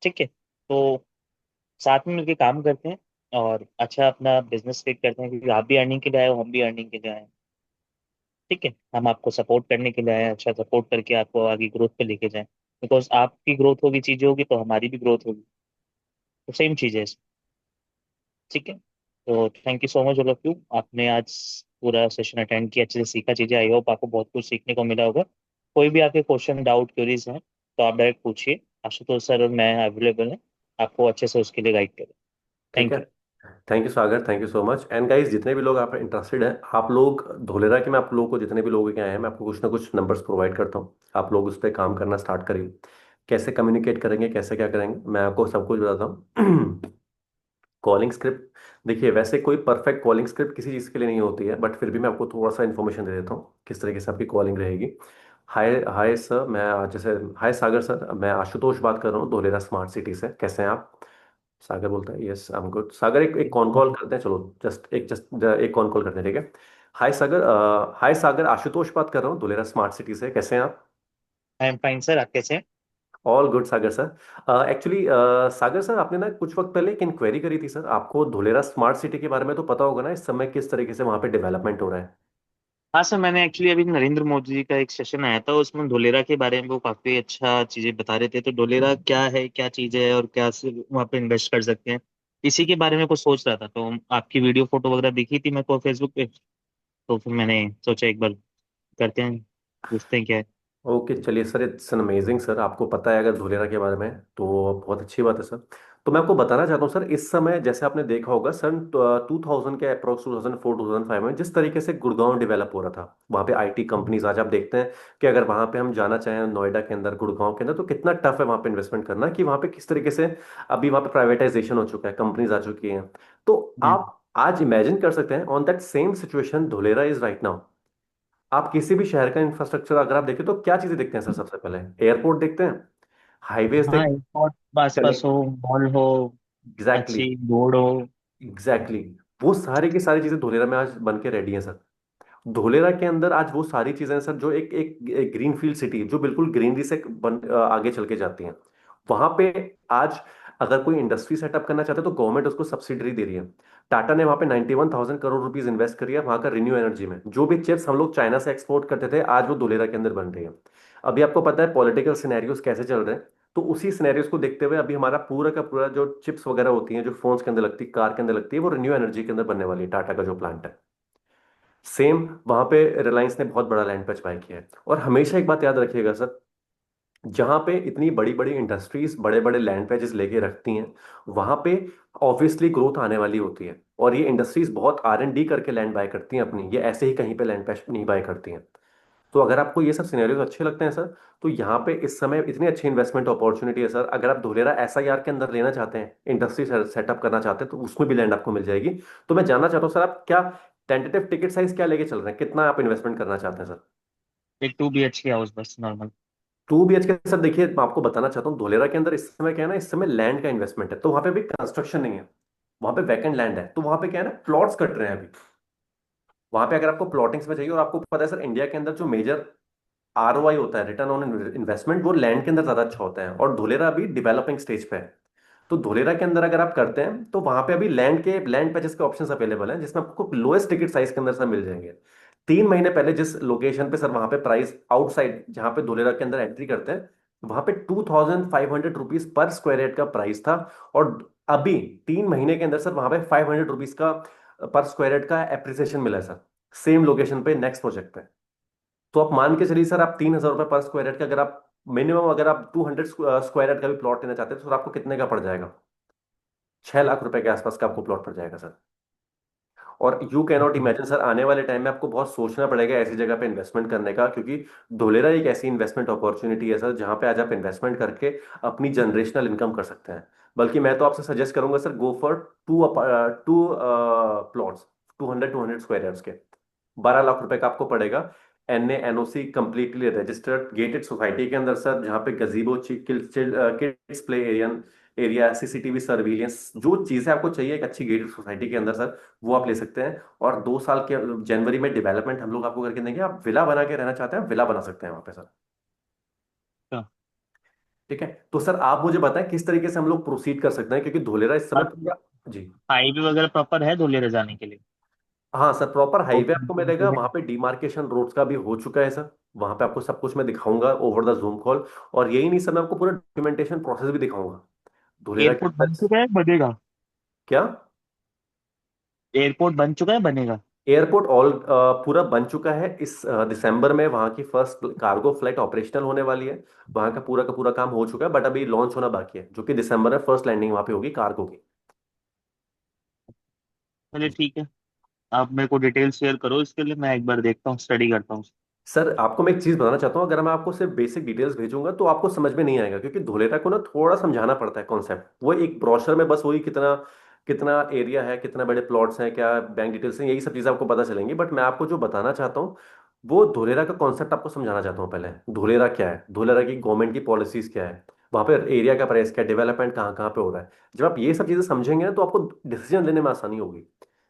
ठीक है, तो साथ में मिलकर काम करते हैं और अच्छा अपना बिजनेस क्रिएट करते हैं, क्योंकि आप भी अर्निंग के लिए आए हो, हम भी अर्निंग के लिए आए हैं। ठीक है, हम आपको सपोर्ट करने के लिए आए हैं, अच्छा सपोर्ट करके आपको आगे ग्रोथ पे लेके जाएं। बिकॉज आपकी ग्रोथ होगी, चीज़ें होगी, तो हमारी भी ग्रोथ होगी। तो सेम चीज़ है। ठीक है, तो thank you so much all of you, आपने आज पूरा सेशन अटेंड किया, अच्छे से सीखा चीज़ें। आई होप आपको बहुत कुछ सीखने को मिला होगा। कोई भी आपके क्वेश्चन डाउट क्वेरीज हैं तो आप डायरेक्ट पूछिए, आशुतोष सर और मैं अवेलेबल हैं आपको अच्छे से उसके लिए गाइड करें। ठीक है। Thank you. Thank you Sagar, thank you so much. And guys जितने भी लोग आप इंटरेस्टेड हैं, आप लोग धोलेरा के, मैं आप लोगों को जितने भी लोग के आए हैं मैं आपको कुछ ना कुछ नंबर्स प्रोवाइड करता हूँ। आप लोग उस पर काम करना स्टार्ट करिए। कैसे कम्युनिकेट करेंगे, कैसे क्या करेंगे, मैं आपको सब कुछ बताता हूँ। कॉलिंग स्क्रिप्ट, देखिए वैसे कोई परफेक्ट कॉलिंग स्क्रिप्ट किसी चीज़ के लिए नहीं होती है, बट फिर भी मैं आपको थोड़ा सा इन्फॉर्मेशन दे देता हूँ किस तरीके से आपकी कॉलिंग रहेगी। हाय हाय सर, मैं जैसे हाय सागर सर, मैं आशुतोष बात कर रहा हूँ धोलेरा स्मार्ट सिटी से। कैसे हैं आप? सागर बोलता है, यस आई एम गुड। सागर एक कॉन कॉल करते हैं, चलो जस्ट एक कॉन कॉल करते हैं, ठीक है। हाय सागर, हाय सागर, आशुतोष बात कर रहा हूँ धुलेरा स्मार्ट सिटी से, कैसे हैं आप? आई एम फाइन सर, आप कैसे हैं? ऑल गुड सागर सर। एक्चुअली सागर सर, आपने ना कुछ वक्त पहले एक इंक्वायरी करी थी सर, आपको धुलेरा स्मार्ट सिटी के बारे में तो पता होगा ना, इस समय किस तरीके से वहाँ पे डेवलपमेंट हो रहा है। हाँ सर, मैंने एक्चुअली अभी नरेंद्र मोदी जी का एक सेशन आया था, उसमें धोलेरा के बारे में वो काफी अच्छा चीजें बता रहे थे। तो धोलेरा क्या है, क्या चीज है, और क्या से वहाँ पे इन्वेस्ट कर सकते हैं, इसी के बारे में कुछ सोच रहा था। तो आपकी वीडियो फोटो वगैरह दिखी थी मेरे को फेसबुक पे, तो फिर मैंने सोचा एक बार करते हैं, पूछते हैं क्या है। ओके चलिए sir, it's an amazing sir, आपको पता है अगर धुलेरा के बारे में, तो बहुत अच्छी बात है सर। तो मैं आपको बताना चाहता हूँ सर, इस समय जैसे आपने देखा होगा सन 2000 के अप्रोक्स 2004 2005 में जिस तरीके से गुड़गांव डेवलप हो रहा था, वहाँ पे आईटी कंपनीज, आज आप देखते हैं कि अगर वहाँ पे हम जाना चाहें नोएडा के अंदर, गुड़गांव के अंदर, तो कितना टफ है वहाँ पे इन्वेस्टमेंट करना, कि वहाँ पे किस तरीके से अभी वहाँ पे प्राइवेटाइजेशन हो चुका है, कंपनीज आ चुकी हैं। तो हम्म। आप आज इमेजिन कर सकते हैं on that same situation Dholera is right now. आप किसी भी शहर का इंफ्रास्ट्रक्चर अगर आप देखें तो क्या चीजें देखते हैं सर? सबसे पहले एयरपोर्ट देखते हैं, हाईवेज हाँ, देखते एयरपोर्ट आस हैं, पास हो, मॉल हो, एग्जैक्टली, अच्छी रोड हो। एग्जैक्टली, वो सारी की सारी चीजें धुलेरा में आज बन के रेडी हैं सर। धोलेरा के अंदर आज वो सारी चीजें हैं सर, जो एक ग्रीन फील्ड सिटी, जो बिल्कुल ग्रीनरी से आगे चल के जाती हैं। वहां पे आज अगर कोई इंडस्ट्री सेटअप करना चाहते हैं तो गवर्नमेंट उसको सब्सिडी दे रही है। टाटा ने वहां पे 91,000 करोड़ रुपीस इन्वेस्ट करी है वहां का रिन्यू एनर्जी में। जो भी चिप्स हम लोग चाइना से एक्सपोर्ट करते थे, आज वो धोलेरा के अंदर बन रही है। अभी आपको पता है पॉलिटिकल सिनेरियोस कैसे चल रहे हैं, तो उसी सिनेरियोस को देखते हुए अभी हमारा पूरा का पूरा जो चिप्स वगैरह होती हैं, जो फोन्स के अंदर लगती है, कार के अंदर लगती है, वो रिन्यू एनर्जी के अंदर बनने वाली है, टाटा का जो प्लांट है। सेम वहां पे रिलायंस ने बहुत बड़ा लैंड बाय किया है। और हमेशा एक बात याद रखिएगा सर, जहां पे इतनी बड़ी बड़ी इंडस्ट्रीज बड़े बड़े लैंड पैचेस लेके रखती हैं, वहां पे ऑब्वियसली ग्रोथ आने वाली होती है। और ये इंडस्ट्रीज बहुत R&D करके लैंड बाय करती हैं अपनी, ये ऐसे ही कहीं पे लैंड पैच नहीं बाय करती हैं। तो अगर आपको ये सब सिनेरियोज अच्छे लगते हैं सर, तो यहाँ पे इस समय इतनी अच्छी इन्वेस्टमेंट अपॉर्चुनिटी है सर। अगर आप धोलेरा SIR के अंदर लेना चाहते हैं, इंडस्ट्री सेटअप करना चाहते हैं, तो उसमें भी लैंड आपको मिल जाएगी। तो मैं जानना चाहता हूँ सर, आप क्या टेंटेटिव टिकट साइज क्या लेके चल रहे हैं, कितना आप इन्वेस्टमेंट करना चाहते हैं सर? एक 2 BHK हाउस बस नॉर्मल। 2 BHK सर, देखिए मैं आपको बताना चाहता हूँ, धोलेरा के अंदर इस समय क्या है ना, इस समय लैंड का इन्वेस्टमेंट है, तो वहां पे भी कंस्ट्रक्शन नहीं है, वहां पे वैकेंट लैंड है। तो वहां पे क्या है ना, प्लॉट्स कट रहे हैं अभी। वहां पे अगर आपको प्लॉटिंग्स में चाहिए, और आपको पता है सर इंडिया के अंदर जो मेजर ROI होता है, रिटर्न ऑन इन्वेस्टमेंट, वो लैंड के अंदर ज्यादा अच्छा होता है। और धोलेरा अभी डेवलपिंग स्टेज पे है। तो धोलेरा के अंदर अगर आप करते हैं, तो वहां पे अभी लैंड पैचेस के ऑप्शंस अवेलेबल हैं, जिसमें आपको लोएस्ट टिकट साइज के अंदर सर मिल जाएंगे। 3 महीने पहले जिस लोकेशन पे सर, वहां पे प्राइस आउटसाइड जहां पे धोलेरा के अंदर एंट्री करते हैं, वहां पे 2,500 रुपीज पर स्क्वायर यार्ड का प्राइस था। और अभी 3 महीने के अंदर सर वहां पे 500 रुपीज का पर स्क्वायर यार्ड का एप्रिसिएशन मिला है सर, सेम लोकेशन पे नेक्स्ट प्रोजेक्ट पे। तो आप मान के चलिए सर, आप 3,000 रुपये पर स्क्वायर यार्ड का, अगर आप मिनिमम अगर आप 200 स्क्वायर यार्ड का भी प्लॉट लेना चाहते हैं, तो सर आपको कितने का पड़ जाएगा? 6 लाख रुपए के आसपास का आपको प्लॉट पड़ जाएगा सर। और you can not imagine sir, आने वाले टाइम में आपको बहुत सोचना पड़ेगा ऐसी जगह पे इन्वेस्टमेंट करने का, क्योंकि धोलेरा एक ऐसी इन्वेस्टमेंट अपॉर्चुनिटी है सर, जहां पे आज आप इन्वेस्टमेंट करके अपनी जनरेशनल इनकम कर सकते हैं। बल्कि मैं तो आपसे सजेस्ट करूंगा sir, go for two plots, 200 square yards के, 12 लाख रुपए का आपको पड़ेगा। NA NOC completely registered gated society के अंदर सर, जहाँ पे gazebo, kids play area area CCTV surveillance, जो चीजें आपको चाहिए एक अच्छी गेटेड सोसाइटी के अंदर सर, वो आप ले सकते हैं। और 2 साल के जनवरी में डेवलपमेंट हम लोग आपको करके देंगे। आप विला बना के रहना चाहते हैं, विला बना सकते हैं वहां पे सर। ठीक है, तो सर आप मुझे बताएं किस तरीके से हम लोग प्रोसीड कर सकते हैं, क्योंकि धोलेरा इस समय पूरा। जी। हाईवे वगैरह प्रॉपर है धोलेरा जाने के लिए? हाँ सर, प्रॉपर रोड हाईवे आपको मिलेगा, कनेक्टिविटी वहां पे डिमार्केशन रोड्स का भी हो चुका है सर। वहां पे आपको सब कुछ मैं दिखाऊंगा ओवर द जूम कॉल। और यही नहीं सर, मैं आपको पूरा डॉक्यूमेंटेशन प्रोसेस भी दिखाऊंगा है? धुलेरा के एयरपोर्ट बन अंदर। चुका है, बनेगा? क्या? एयरपोर्ट बन चुका है, बनेगा? एयरपोर्ट ऑल पूरा बन चुका है। इस दिसंबर में वहां की फर्स्ट कार्गो फ्लाइट ऑपरेशनल होने वाली है। वहां का पूरा काम हो चुका है, बट अभी लॉन्च होना बाकी है, जो कि दिसंबर में फर्स्ट लैंडिंग वहां पे होगी कार्गो की। चलिए ठीक है, आप मेरे को डिटेल शेयर करो, इसके लिए मैं एक बार देखता हूँ, स्टडी करता हूँ। सर आपको मैं एक चीज बताना चाहता हूँ, अगर मैं आपको सिर्फ बेसिक डिटेल्स भेजूंगा तो आपको समझ में नहीं आएगा, क्योंकि धोलेरा को ना थोड़ा समझाना पड़ता है कॉन्सेप्ट। वो एक ब्रोशर में बस वही कितना कितना एरिया है, कितने बड़े प्लॉट्स हैं, क्या बैंक डिटेल्स हैं, यही सब चीजें आपको पता चलेंगी। बट मैं आपको जो बताना चाहता हूँ, वो धोलेरा का कॉन्सेप्ट आपको समझाना चाहता हूँ। पहले धोलेरा क्या है, धोलेरा की गवर्नमेंट की पॉलिसीज क्या है, वहां पे एरिया का प्राइस क्या, डेवलपमेंट कहाँ कहाँ पे हो रहा है। जब आप ये सब चीजें समझेंगे ना तो आपको डिसीजन लेने में आसानी होगी।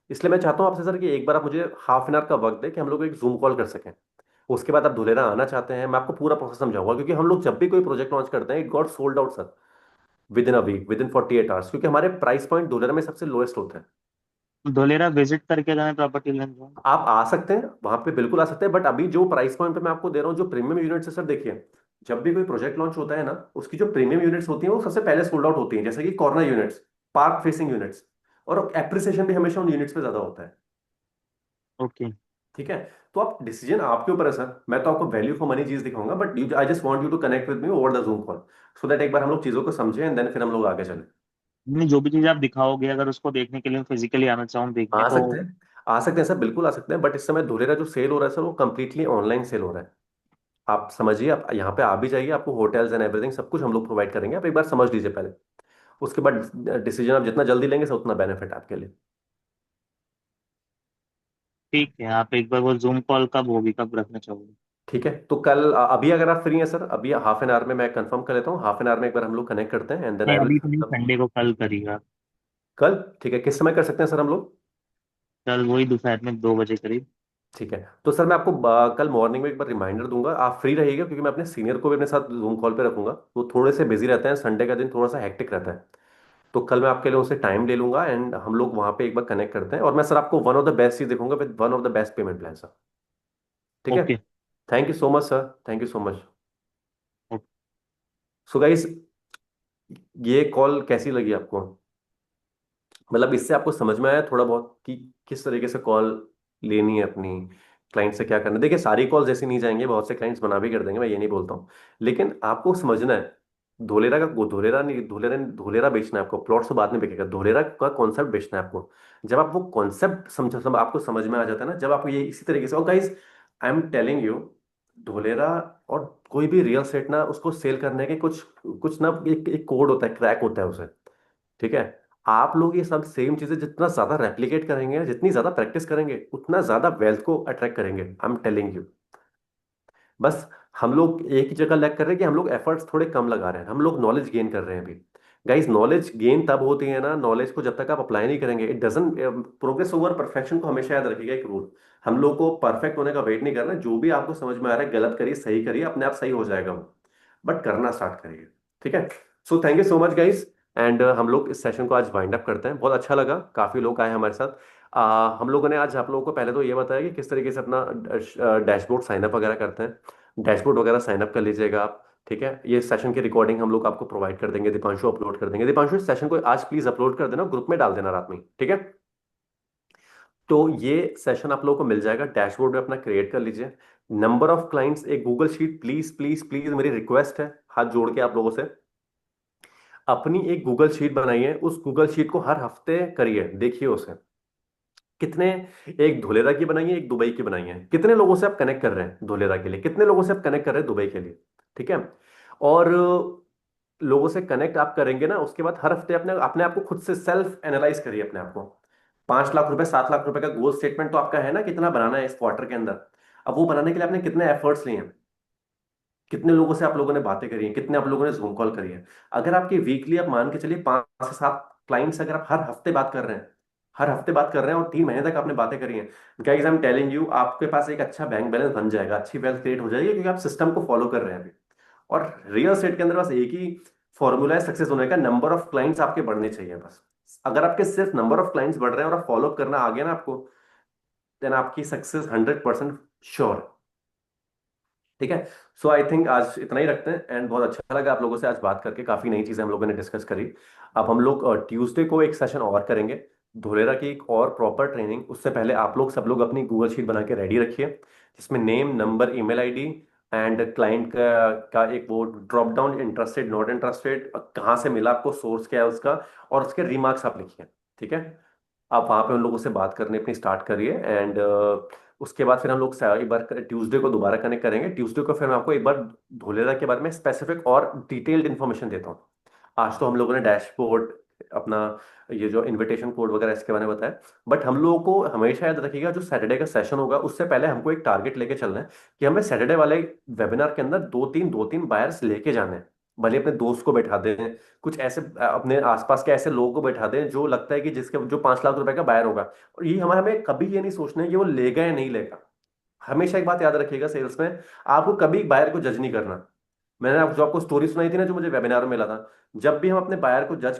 इसलिए मैं चाहता हूँ आपसे सर कि एक बार आप मुझे हाफ एन आवर का वक्त दें कि हम लोग एक जूम कॉल कर सकें। उसके बाद आप धुलेरा आना चाहते हैं, मैं आपको पूरा प्रोसेस समझाऊंगा, क्योंकि हम लोग जब भी कोई प्रोजेक्ट लॉन्च करते हैं it got sold out sir within a week, within 48 hours, क्योंकि हमारे प्राइस पॉइंट धुलेरा में सबसे लोएस्ट होता है। धोलेरा विजिट करके जाए प्रॉपर्टी लेने जाऊँ? आप आ सकते हैं वहां पे, बिल्कुल आ सकते हैं, बट अभी जो प्राइस पॉइंट पे मैं आपको दे रहा हूँ जो प्रीमियम यूनिट्स है सर, देखिए जब भी कोई प्रोजेक्ट लॉन्च होता है ना, उसकी जो प्रीमियम यूनिट्स होती हैं वो सबसे पहले सोल्ड आउट होती हैं, जैसे कि corner units, park facing units, और एप्रिसिएशन भी हमेशा उन यूनिट्स पे ज्यादा होता है। ओके। ठीक है। तो आप डिसीजन आपके ऊपर है सर, मैं तो आपको वैल्यू फॉर मनी चीज दिखाऊंगा, but you I just want you to connect with me over the Zoom call, so that एक बार हम लोग चीजों को समझें एंड देन फिर हम लोग आगे चलें। नहीं, जो भी चीज आप दिखाओगे अगर उसको देखने के लिए फिजिकली आना चाहूँ देखने आ तो? सकते हैं, आ सकते हैं सर, बिल्कुल आ सकते हैं, बट इस समय धुलेरा जो सेल हो रहा है सर वो कंप्लीटली ऑनलाइन सेल हो रहा है। आप समझिए, आप यहाँ पे आ भी जाइए, आपको होटल्स एंड एवरीथिंग सब कुछ हम लोग प्रोवाइड करेंगे, आप एक बार समझ लीजिए पहले। उसके बाद डिसीजन आप जितना जल्दी लेंगे सर उतना बेनिफिट आपके लिए। ठीक है, आप एक बार वो जूम कॉल कब होगी, कब रखना चाहोगे? ठीक है, तो कल अभी अगर आप फ्री हैं सर, अभी हाफ एन आवर में मैं कंफर्म कर लेता हूँ, हाफ एन आवर में एक बार हम लोग कनेक्ट करते हैं एंड देन नहीं, आई विल। अभी तो नहीं, संडे को कल करिएगा। कल ठीक है, किस समय कर सकते हैं सर हम लोग? कल वही दोपहर में 2 बजे करीब। ठीक है, तो सर मैं आपको कल मॉर्निंग में एक बार रिमाइंडर दूंगा, आप फ्री रहिएगा, क्योंकि मैं अपने सीनियर को भी अपने साथ जूम कॉल पे रखूंगा, वो थोड़े से बिजी रहते हैं, संडे का दिन थोड़ा सा हेक्टिक रहता है। तो कल मैं आपके लिए उनसे टाइम ले लूंगा एंड हम लोग वहां पे एक बार कनेक्ट करते हैं, और मैं सर आपको वन ऑफ द बेस्ट चीज दिखाऊंगा with one of the best payment plan sir. ठीक है। Okay. Thank you so much sir, thank you so much. So guys, ये कॉल कैसी लगी आपको? मतलब इससे आपको समझ में आया थोड़ा बहुत कि किस तरीके से कॉल लेनी है अपनी, क्लाइंट से क्या करना है? देखिए सारी कॉल जैसी नहीं जाएंगे, बहुत से क्लाइंट्स मना भी कर देंगे, मैं ये नहीं बोलता हूँ, लेकिन आपको समझना है धोलेरा का, धोलेरा नहीं, धोलेरा बेचना है आपको, प्लॉट से बाद में बिकेगा, धोलेरा का कॉन्सेप्ट बेचना है आपको। जब आप वो कॉन्सेप्ट आपको समझ में आ जाता है ना, जब आपको ये इसी तरीके से, और guys I am telling you, Dholera और कोई भी रियल एस्टेट ना, उसको सेल करने के कुछ कुछ ना एक कोड होता है, क्रैक होता है उसे। ठीक है। आप लोग ये सब सेम चीजें जितना ज्यादा रेप्लिकेट करेंगे, जितनी ज्यादा प्रैक्टिस करेंगे, उतना ज्यादा वेल्थ को अट्रैक्ट करेंगे, आई एम टेलिंग यू। बस हम लोग एक ही जगह लैग कर रहे हैं कि हम लोग एफर्ट्स थोड़े कम लगा रहे हैं, हम लोग नॉलेज गेन कर रहे हैं अभी। गाइस नॉलेज गेन तब होती है ना, नॉलेज को जब तक आप अप्लाई नहीं करेंगे, it doesn't, progress over perfection को हमेशा याद रखिएगा एक रूल। हम लोग को परफेक्ट होने का वेट नहीं करना, जो भी आपको समझ में आ रहा है गलत करिए, सही करिए, अपने आप सही हो जाएगा वो, बट करना स्टार्ट करिए। ठीक है। So thank you so much guys, and हम लोग इस सेशन को आज वाइंड अप करते हैं, बहुत अच्छा लगा, काफी लोग आए हमारे साथ। हम लोगों ने आज आप लोगों को पहले तो ये बताया कि किस तरीके से अपना डैशबोर्ड साइन अप वगैरह करते हैं, डैशबोर्ड वगैरह साइन अप कर लीजिएगा आप। ठीक है, ये सेशन की रिकॉर्डिंग हम लोग आपको प्रोवाइड कर देंगे, दीपांशु अपलोड कर देंगे, दीपांशु इस सेशन को आज प्लीज अपलोड कर देना, ग्रुप में डाल देना रात में, ठीक है। तो ये सेशन आप लोगों को मिल जाएगा, डैशबोर्ड में अपना क्रिएट कर लीजिए। नंबर ऑफ क्लाइंट्स, एक Google sheet please please please, मेरी रिक्वेस्ट है हाथ जोड़ के आप लोगों से, अपनी एक गूगल शीट बनाइए, उस गूगल शीट को हर हफ्ते करिए, देखिए उसे कितने, एक धुलेरा की बनाइए, एक दुबई की बनाइए, कितने लोगों से आप कनेक्ट कर रहे हैं धुलेरा के लिए, कितने लोगों से आप कनेक्ट कर रहे हैं दुबई के लिए। ठीक है। और लोगों से कनेक्ट आप करेंगे ना, उसके बाद हर हफ्ते अपने अपने आप को खुद से सेल्फ एनालाइज करिए अपने आप को। 5 लाख रुपए 7 लाख रुपए का गोल स्टेटमेंट तो आपका है ना, कितना बनाना है इस क्वार्टर के अंदर। अब वो बनाने के लिए आपने कितने एफर्ट्स लिए हैं, कितने लोगों से आप लोगों ने बातें करी हैं, कितने आप लोगों ने जूम कॉल करी है। अगर आपकी वीकली आप मान के चलिए 5 से 7 क्लाइंट्स अगर आप हर हफ्ते बात कर रहे हैं, हर हफ्ते बात कर रहे हैं और 3 महीने तक आपने बातें करी हैं, guys I am telling you, आपके पास एक अच्छा बैंक बैलेंस बन जाएगा, अच्छी वेल्थ क्रिएट हो जाएगी, क्योंकि आप सिस्टम को फॉलो कर रहे हैं अभी। और रियल एस्टेट के अंदर बस एक ही फॉर्मूला है सक्सेस होने का, नंबर ऑफ क्लाइंट्स आपके बढ़ने चाहिए बस। अगर आपके सिर्फ नंबर ऑफ क्लाइंट्स बढ़ रहे हैं और आप फॉलो करना आ गया ना आपको, देन आपकी सक्सेस 100% श्योर। ठीक है। सो आई थिंक आज इतना ही रखते हैं, एंड बहुत अच्छा लगा आप लोगों से आज बात करके, काफी नई चीजें हम लोगों ने डिस्कस करी। अब हम लोग ट्यूसडे को एक सेशन और करेंगे, धोलेरा की एक और प्रॉपर ट्रेनिंग। उससे पहले आप लोग सब लोग अपनी गूगल शीट बना के रेडी रखिए, जिसमें name, number, email ID and client का एक वो drop down, interested, not interested, कहाँ से मिला आपको, सोर्स क्या है उसका, और उसके रिमार्क्स आप लिखिए। ठीक है। आप वहाँ पे उन लोगों से बात करनी अपनी स्टार्ट करिए, एंड उसके बाद फिर हम लोग एक बार ट्यूसडे को दोबारा कनेक्ट करेंगे। ट्यूसडे को फिर मैं आपको एक बार धोलेरा के बारे में स्पेसिफिक और डिटेल्ड इन्फॉर्मेशन देता हूँ। आज तो हम लोगों ने डैशबोर्ड, अपना ये जो इनविटेशन कोड वगैरह इसके बारे में बताया, बट हम लोगों को हमेशा याद रखिएगा जो सैटरडे का सेशन होगा उससे पहले हमको एक टारगेट लेके चलना है, कि हमें सैटरडे वाले वेबिनार के अंदर दो तीन बायर्स लेके जाने हैं। भले अपने दोस्त को बैठा दें, कुछ ऐसे अपने आसपास के ऐसे लोगों को बैठा दें जो लगता है कि जिसके जो 5 लाख रुपए का बायर होगा, और ये हमें कभी ये नहीं सोचना है कि वो लेगा या नहीं लेगा। हमेशा एक बात याद रखिएगा सेल्स में, आपको कभी बायर को जज नहीं करना। मैंने जो आपको स्टोरी सुनाई थी ना, जो मुझे वेबिनार में मिला था, जब भी हम अपने बायर को जज